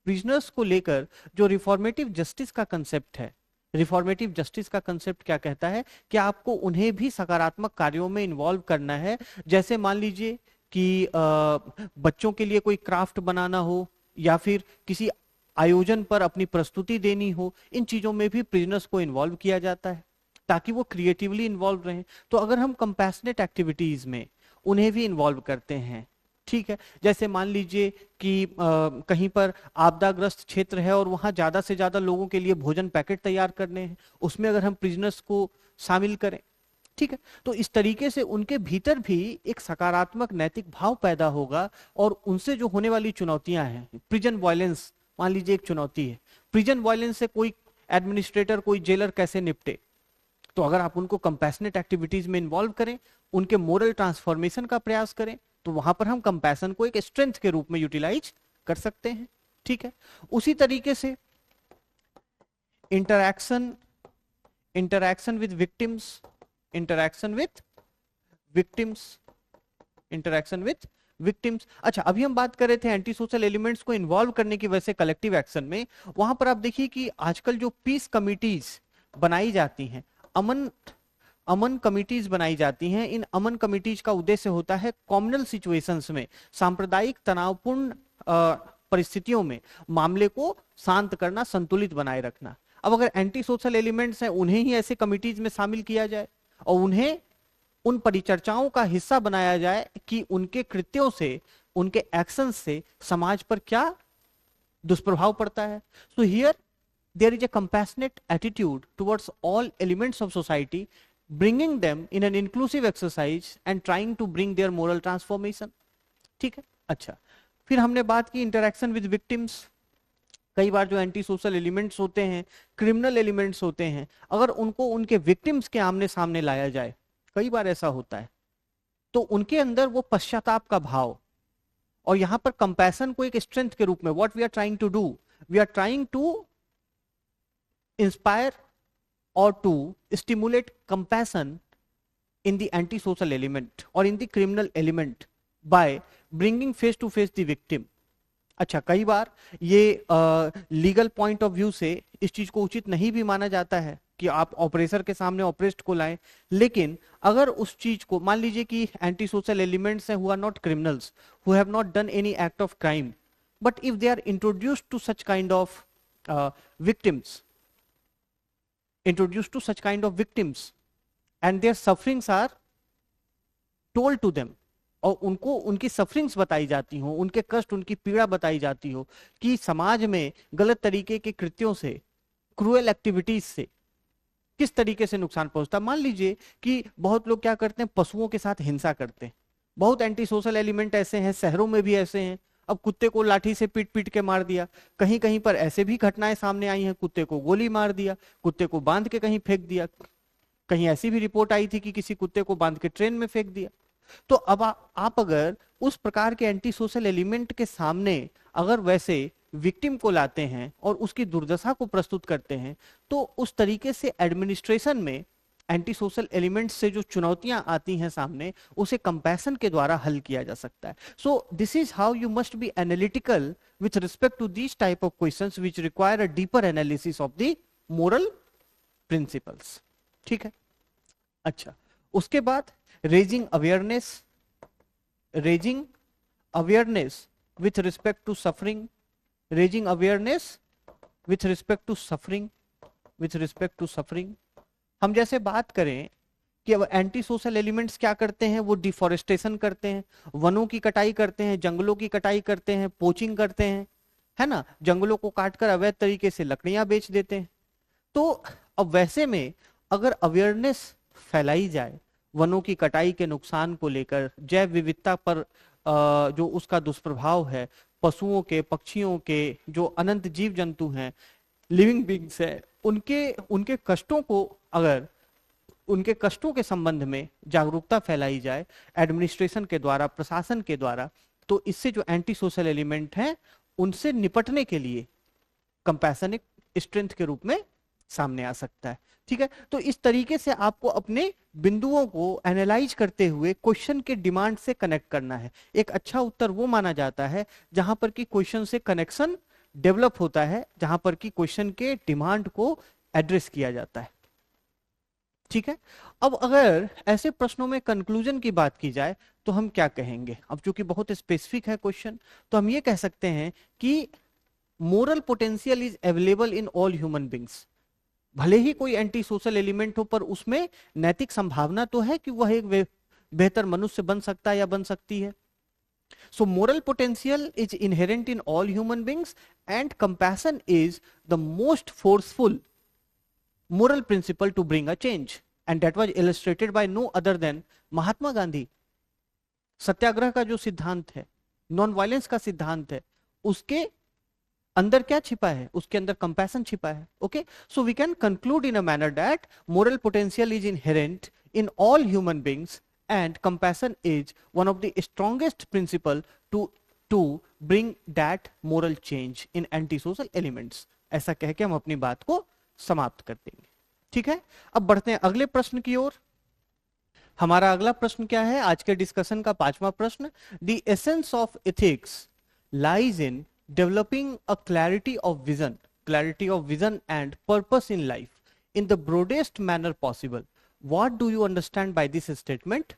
प्रिजनर्स को लेकर जो रिफॉर्मेटिव जस्टिस का कंसेप्ट है, रिफॉर्मेटिव जस्टिस का कंसेप्ट क्या कहता है कि आपको उन्हें भी सकारात्मक कार्यों में इन्वॉल्व करना है। जैसे मान लीजिए कि बच्चों के लिए कोई क्राफ्ट बनाना हो, या फिर किसी आयोजन पर अपनी प्रस्तुति देनी हो, इन चीजों में भी प्रिजनर्स को इन्वॉल्व किया जाता है ताकि वो क्रिएटिवली इन्वॉल्व रहें। तो अगर हम कंपैशनेट एक्टिविटीज में उन्हें भी इन्वॉल्व करते हैं, ठीक है, जैसे मान लीजिए कि कहीं पर आपदाग्रस्त क्षेत्र है और वहां ज्यादा से ज्यादा लोगों के लिए भोजन पैकेट तैयार करने हैं, उसमें अगर हम प्रिजनर्स को शामिल करें, ठीक है, तो इस तरीके से उनके भीतर भी एक सकारात्मक नैतिक भाव पैदा होगा और उनसे जो होने वाली चुनौतियां हैं, प्रिजन वायलेंस मान लीजिए एक चुनौती है, प्रिजन वायलेंस से कोई एडमिनिस्ट्रेटर, कोई जेलर कैसे निपटे, तो अगर आप उनको कंपैशनेट एक्टिविटीज में इन्वॉल्व करें, उनके मोरल ट्रांसफॉर्मेशन का प्रयास करें, तो वहां पर हम कंपैशन को एक स्ट्रेंथ के रूप में यूटिलाइज कर सकते हैं, ठीक है। उसी तरीके से interaction interaction with victims interaction with victims interaction with victims. अच्छा, अभी हम बात कर रहे थे एंटी सोशल एलिमेंट्स को इन्वॉल्व करने की वजह से कलेक्टिव एक्शन में। वहां पर आप देखिए कि आजकल जो पीस कमिटीज बनाई जाती हैं, अमन अमन कमिटीज बनाई जाती हैं, इन अमन कमिटीज का उद्देश्य होता है कॉम्युनल सिचुएशंस में, सांप्रदायिक तनावपूर्ण परिस्थितियों में मामले को शांत करना, संतुलित बनाए रखना। अब अगर एंटी सोशल एलिमेंट्स हैं, उन्हें ही ऐसे कमिटीज में शामिल किया जाए और उन्हें उन परिचर्चाओं का हिस्सा बनाया जाए कि उनके कृत्यों से, उनके एक्शन से समाज पर क्या दुष्प्रभाव पड़ता है। So here there is a compassionate attitude towards all elements of society, bringing them in an inclusive exercise and trying to bring their moral transformation, ठीक है। अच्छा, फिर हमने बात की इंटरेक्शन विद विक्टिम्स। कई बार जो एंटी सोशल एलिमेंट्स होते हैं, क्रिमिनल एलिमेंट्स होते हैं, अगर उनको उनके विक्टिम्स के आमने सामने लाया जाए, कई बार ऐसा होता है, तो उनके अंदर वो पश्चाताप का भाव, और यहां पर कंपैशन को एक स्ट्रेंथ के रूप में, what we are trying to do, we are trying to inspire or to stimulate compassion in the anti-social element or in the criminal element by bringing face to face the victim। अच्छा, कई बार ये legal point of view से इस चीज को उचित नहीं भी माना जाता है कि आप ऑपरेसर के सामने ऑपरेस्ट को लाएं, लेकिन अगर उस चीज को मान लीजिए कि एंटी सोशल एलिमेंट्स हैं, who are not criminals, who have not done any act of crime, but if they are introduced to such kind of victims, introduced to such kind of victims and their sufferings are told to them, और उनको उनकी sufferings बताई जाती हो, उनके कष्ट, उनकी पीड़ा बताई जाती हो कि समाज में गलत तरीके के कृत्यों से, क्रूएल एक्टिविटीज से किस तरीके से नुकसान पहुंचता। मान लीजिए कि बहुत लोग क्या करते हैं, पशुओं के साथ हिंसा करते हैं। बहुत एंटी सोशल एलिमेंट ऐसे हैं, शहरों में भी ऐसे हैं। अब कुत्ते को लाठी से पीट पीट के मार दिया, कहीं कहीं पर ऐसे भी घटनाएं सामने आई हैं, कुत्ते को गोली मार दिया, कुत्ते को बांध के कहीं फेंक दिया, कहीं ऐसी भी रिपोर्ट आई थी कि किसी कुत्ते को बांध के ट्रेन में फेंक दिया। तो अब आप अगर उस प्रकार के एंटी सोशल एलिमेंट के सामने अगर वैसे विक्टिम को लाते हैं और उसकी दुर्दशा को प्रस्तुत करते हैं, तो उस तरीके से एडमिनिस्ट्रेशन में एंटी सोशल एलिमेंट्स से जो चुनौतियां आती हैं सामने, उसे कंपैशन के द्वारा हल किया जा सकता है। So this is how you must be analytical with respect to this type of questions which require a deeper analysis of the moral principles, ठीक है। अच्छा, उसके बाद raising awareness with respect to suffering, raising awareness with respect to suffering. हम जैसे बात करें कि अब एंटी सोशल एलिमेंट्स क्या करते हैं, वो डिफोरेस्टेशन करते हैं, वनों की कटाई करते हैं, जंगलों की कटाई करते हैं, पोचिंग करते हैं, है ना, जंगलों को काटकर अवैध तरीके से लकड़ियां बेच देते हैं। तो अब वैसे में अगर अवेयरनेस फैलाई जाए वनों की कटाई के नुकसान को लेकर, जैव विविधता पर जो उसका दुष्प्रभाव है, पशुओं के, पक्षियों के, जो अनंत जीव जंतु हैं, लिविंग बींग्स है, उनके कष्टों को, अगर उनके कष्टों के संबंध में जागरूकता फैलाई जाए एडमिनिस्ट्रेशन के द्वारा, प्रशासन के द्वारा, तो इससे जो एंटी सोशल एलिमेंट हैं उनसे निपटने के लिए कंपैशन एक स्ट्रेंथ के रूप में सामने आ सकता है, ठीक है। तो इस तरीके से आपको अपने बिंदुओं को एनालाइज करते हुए क्वेश्चन के डिमांड से कनेक्ट करना है। एक अच्छा उत्तर वो माना जाता है जहां पर कि क्वेश्चन से कनेक्शन डेवलप होता है, जहां पर कि क्वेश्चन के डिमांड को एड्रेस किया जाता है, ठीक है। अब अगर ऐसे प्रश्नों में कंक्लूजन की बात की जाए तो हम क्या कहेंगे। अब चूंकि बहुत स्पेसिफिक है क्वेश्चन, तो हम ये कह सकते हैं कि moral potential is available in all human beings. भले ही कोई एंटी सोशल एलिमेंट हो, पर उसमें नैतिक संभावना तो है कि वह एक बेहतर मनुष्य बन सकता है या बन सकती है। So moral potential is inherent in all human beings, and compassion is the most forceful moral principle to bring a change, and that was illustrated by no other than Mahatma Gandhi. सत्याग्रह का जो सिद्धांत है, नॉन वायलेंस का सिद्धांत है, उसके अंदर क्या छिपा है? उसके अंदर कंपैशन छिपा है। Okay, so we can conclude in a manner that moral potential is inherent in all human beings, and compassion is one of the strongest principle to bring that moral change in antisocial elements। ऐसा कह के हम अपनी बात को समाप्त कर देंगे। ठीक है, अब बढ़ते हैं अगले प्रश्न की ओर। हमारा अगला प्रश्न क्या है? आज के डिस्कशन का 5वां प्रश्न, the essence of ethics lies in developing a clarity of vision and purpose in life in the broadest manner possible. What do you understand by this statement?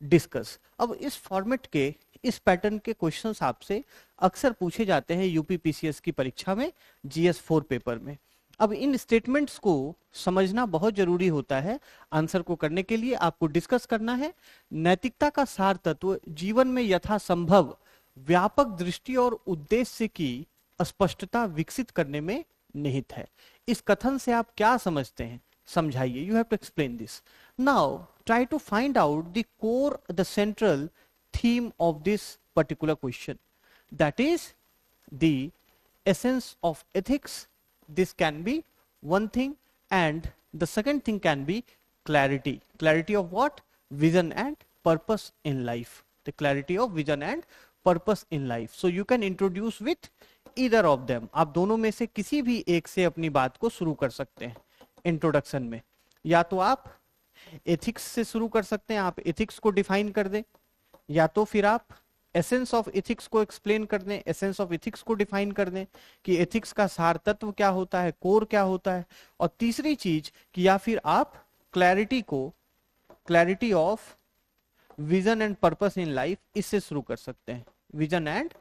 Discuss। अब इस फॉर्मेट के, इस पैटर्न के questions आपसे अक्सर पूछे जाते हैं यूपीपीसीएस की परीक्षा में, GS4 पेपर में। अब इन स्टेटमेंट्स को समझना बहुत जरूरी होता है। आंसर को करने के लिए आपको डिस्कस करना है। नैतिकता का सार तत्व जीवन में यथासंभव व्यापक दृष्टि और उद्देश्य की स्पष्टता विकसित करने में निहित है। इस कथन से आप क्या समझते हैं? समझाइए। You have to explain this. Now try to find out the core, the central theme of this particular question, that is the essence of ethics. This can be one thing, and the second thing can be clarity of what? Vision and purpose in life. The clarity of vision and purpose in life. So you can introduce with either of them. आप दोनों में से किसी भी एक से अपनी बात को शुरू कर सकते हैं इंट्रोडक्शन में। या तो आप एथिक्स से शुरू कर सकते हैं, आप एथिक्स को डिफाइन कर दें, या तो फिर आप एसेंस ऑफ एथिक्स को एक्सप्लेन कर दें, एसेंस ऑफ एथिक्स को डिफाइन कर दें कि एथिक्स का सार तत्व क्या होता है, कोर क्या होता है। और तीसरी चीज कि या फिर आप clarity of vision and purpose in life, इससे शुरू कर सकते हैं। Vision and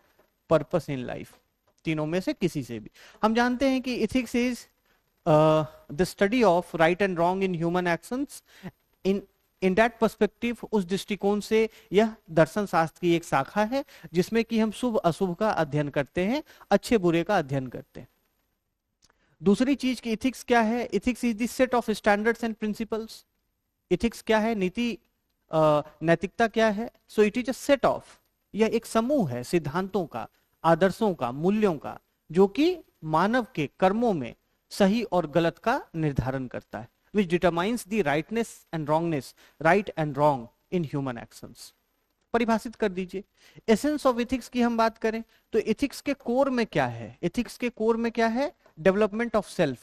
purpose in life, तीनों में से किसी से भी। हम जानते हैं कि ethics is the study of right and wrong in human actions. In that perspective, उस दृष्टिकोण से यह दर्शन शास्त्र की एक शाखा है जिसमें कि हम शुभ अशुभ का अध्ययन करते हैं, अच्छे बुरे का अध्ययन करते हैं। दूसरी चीज की एथिक्स क्या है? Ethics is the set of standards and principles. Ethics क्या है? नीति, नैतिकता क्या है? सो it is a set of, यह एक समूह है सिद्धांतों का, आदर्शों का, मूल्यों का, जो कि मानव के कर्मों में सही और गलत का निर्धारण करता है, which determines the rightness and wrongness, right and wrong in human actions। परिभाषित कर दीजिए। एसेंस ऑफ एथिक्स की हम बात करें तो एथिक्स के कोर में क्या है? एथिक्स के कोर में क्या है? Development of self.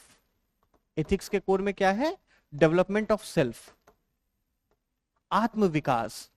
एथिक्स के कोर में क्या है? डेवलपमेंट ऑफ सेल्फ, आत्म विकास।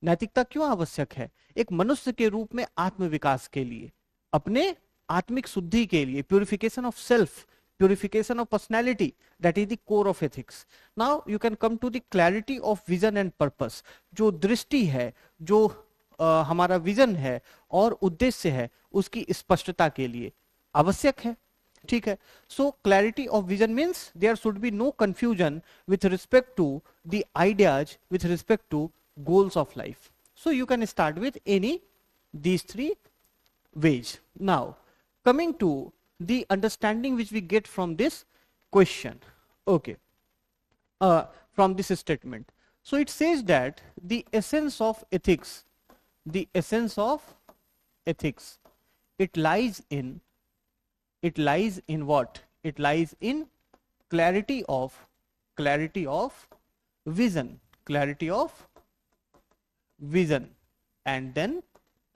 नैतिकता क्यों आवश्यक है? एक मनुष्य के रूप में आत्म विकास के लिए, अपने आत्मिक शुद्धि के लिए, purification of self, purification of personality, that is the core of ethics। Now you can come to the clarity of vision and purpose। जो दृष्टि है, जो हमारा विजन है और उद्देश्य है, उसकी स्पष्टता के लिए आवश्यक है। ठीक है, so clarity of vision means there should be no confusion with respect to the ideas, with respect to goals of life। So you can start with any these three ways। Now coming to the understanding which we get from this question, okay, from this statement, so it says that the essence of ethics, the essence of ethics, it lies in what? It lies in clarity of vision, and then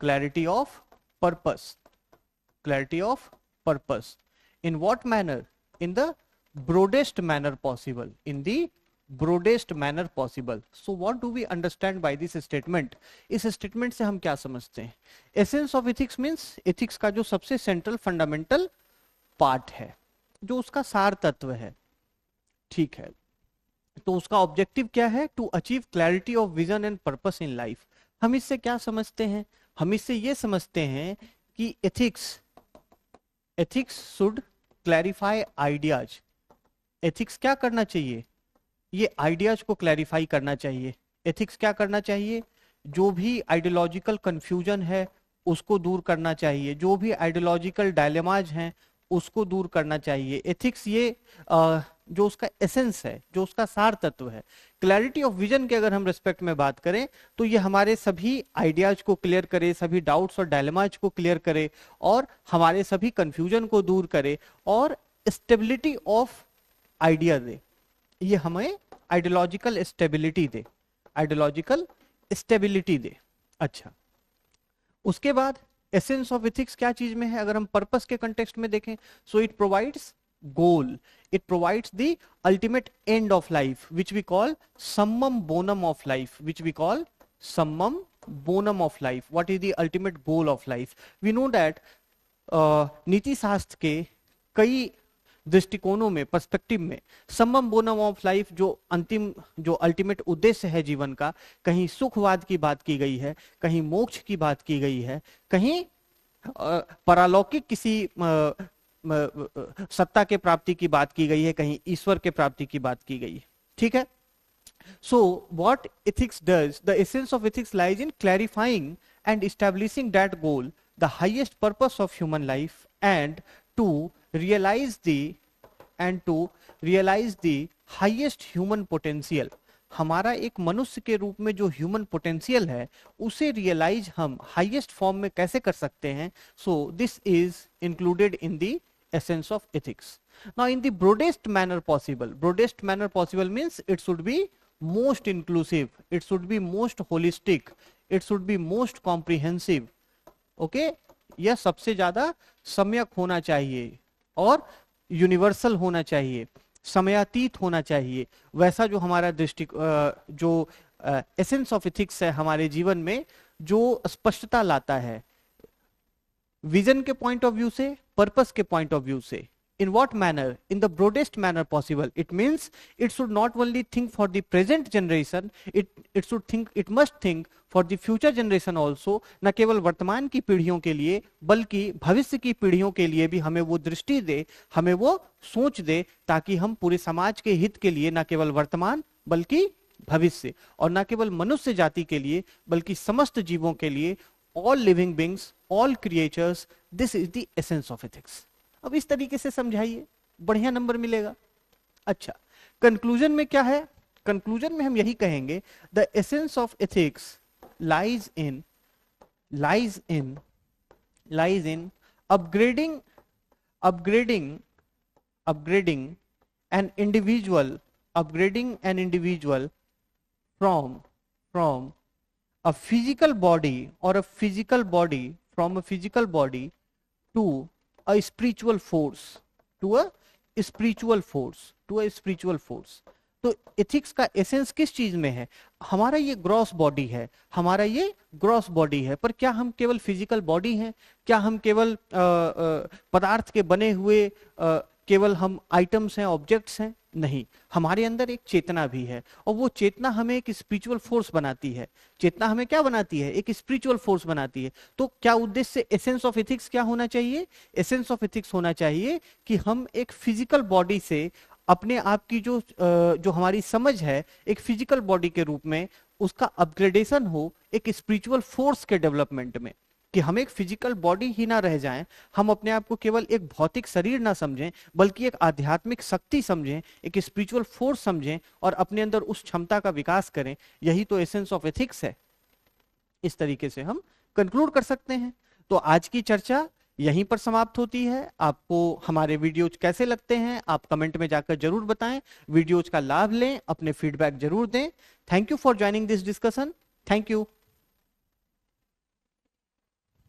clarity of purpose, in what manner? In the broadest manner possible, in the broadest manner possible। so what do we understand by this statement? इस statement से हम क्या समझते हैं? Essence of ethics means ethics का जो सबसे central fundamental part है, जो उसका सार तत्व है। ठीक है, तो उसका ऑब्जेक्टिव क्या है? To achieve clarity of vision and purpose in life. हम इससे क्या समझते हैं? हम इससे ये समझते हैं कि ethics ethics should clarify ideas. Ethics क्या करना चाहिए? ये आइडियाज को क्लैरिफाई करना चाहिए। एथिक्स क्या करना चाहिए? जो भी आइडियोलॉजिकल कंफ्यूजन है उसको दूर करना चाहिए, जो भी आइडियोलॉजिकल डायलेमाज हैं उसको दूर करना चाहिए। एथिक्स ये जो उसका एसेंस है, जो उसका सार तत्व है। क्लैरिटी ऑफ विजन के अगर हम रिस्पेक्ट में बात करें तो ये हमारे सभी आइडियाज को क्लियर करे, सभी डाउट्स और डायलेमाज को क्लियर करे और हमारे सभी कंफ्यूजन को दूर करे और स्टेबिलिटी ऑफ आइडिया दे। ये हमें आइडियोलॉजिकल स्टेबिलिटी दे, आइडियोलॉजिकल स्टेबिलिटी दे। अच्छा, उसके बाद एसेंस ऑफ एथिक्स क्या चीज में है? अगर हम पर्पस के कंटेक्स्ट में देखें, so it provides goal, it provides the ultimate end of life which we call summum bonum of life, which we call summum bonum of life. What is the ultimate goal of life? We know that नीति शास्त्र के कई दृष्टिकोणों में, perspective में, सम्मम bonum of life जो अंतिम, जो अल्टीमेट उद्देश्य है जीवन का, कहीं सुखवाद की बात की गई है, कहीं मोक्ष की बात की गई है, कहीं परालौकिक किसी सत्ता के प्राप्ति की बात की गई है, कहीं ईश्वर के प्राप्ति की बात की गई है। ठीक है? So what ethics does, the essence of ethics lies in clarifying and establishing that goal, the highest purpose of human life, and to realize the highest human potential। हमारा एक मनुष्य के रूप में जो ह्यूमन पोटेंशियल है उसे रियलाइज हम हाईएस्ट फॉर्म में कैसे कर सकते हैं? So this is included in the essence of ethics. Now in the broadest manner possible means it should be most inclusive, it should be most holistic, it should be most comprehensive. Okay, यह सबसे ज्यादा सम्यक होना चाहिए और universal होना चाहिए, समयातीत होना चाहिए। वैसा जो हमारा जो एसेंस ऑफ एथिक्स है हमारे जीवन में, जो स्पष्टता लाता है विजन के पॉइंट ऑफ व्यू से, पर्पस के पॉइंट ऑफ व्यू से। In what manner? In the broadest manner possible. It means it should not only think for the present generation, it must think for the future generation also। न केवल वर्तमान की पीढ़ियों के लिए बल्कि भविष्य की पीढ़ियों के लिए भी हमें वो दृष्टि दे, हमें वो सोच दे, ताकि हम पूरे समाज के हित के लिए न केवल वर्तमान बल्कि भविष्य, और न केवल मनुष्य जाति के लिए बल्कि समस्त जीवों के लिए, all living beings, all creatures, this is the essence of ethics। अब इस तरीके से समझाइए, बढ़िया नंबर मिलेगा। अच्छा, कंक्लूजन में क्या है? कंक्लूजन में हम यही कहेंगे, the essence of ethics lies in upgrading an individual from a physical body to a spiritual force, तो एथिक्स का एसेंस किस चीज में है? हमारा ये ग्रॉस बॉडी है, पर क्या हम केवल फिजिकल बॉडी हैं? क्या हम केवल पदार्थ के बने हुए केवल हम आइटम्स हैं, ऑब्जेक्ट्स हैं? नहीं, हमारे अंदर एक चेतना भी है, और वो चेतना हमें एक स्पिरिचुअल फोर्स बनाती है। चेतना हमें क्या बनाती है? एक स्पिरिचुअल फोर्स बनाती है। तो क्या उद्देश्य, एसेंस ऑफ एथिक्स क्या होना चाहिए? एसेंस ऑफ एथिक्स होना चाहिए कि हम एक फिजिकल बॉडी से अपने आप की जो हमारी समझ है एक फिजिकल बॉडी के रूप में, उसका अपग्रेडेशन हो एक स्पिरिचुअल फोर्स के डेवलपमेंट में, कि हम एक फिजिकल बॉडी ही ना रह जाएं, हम अपने आप को केवल एक भौतिक शरीर ना समझें बल्कि एक आध्यात्मिक शक्ति समझें, एक स्पिरिचुअल फोर्स समझें और अपने अंदर उस क्षमता का विकास करें। यही तो एसेंस ऑफ एथिक्स है। इस तरीके से हम कंक्लूड कर सकते हैं। तो आज की चर्चा यहीं पर समाप्त होती है। आपको हमारे वीडियोज कैसे लगते हैं आप कमेंट में जाकर जरूर बताएं, वीडियोज का लाभ लें, अपने फीडबैक जरूर दें। Thank you for joining this discussion. Thank you.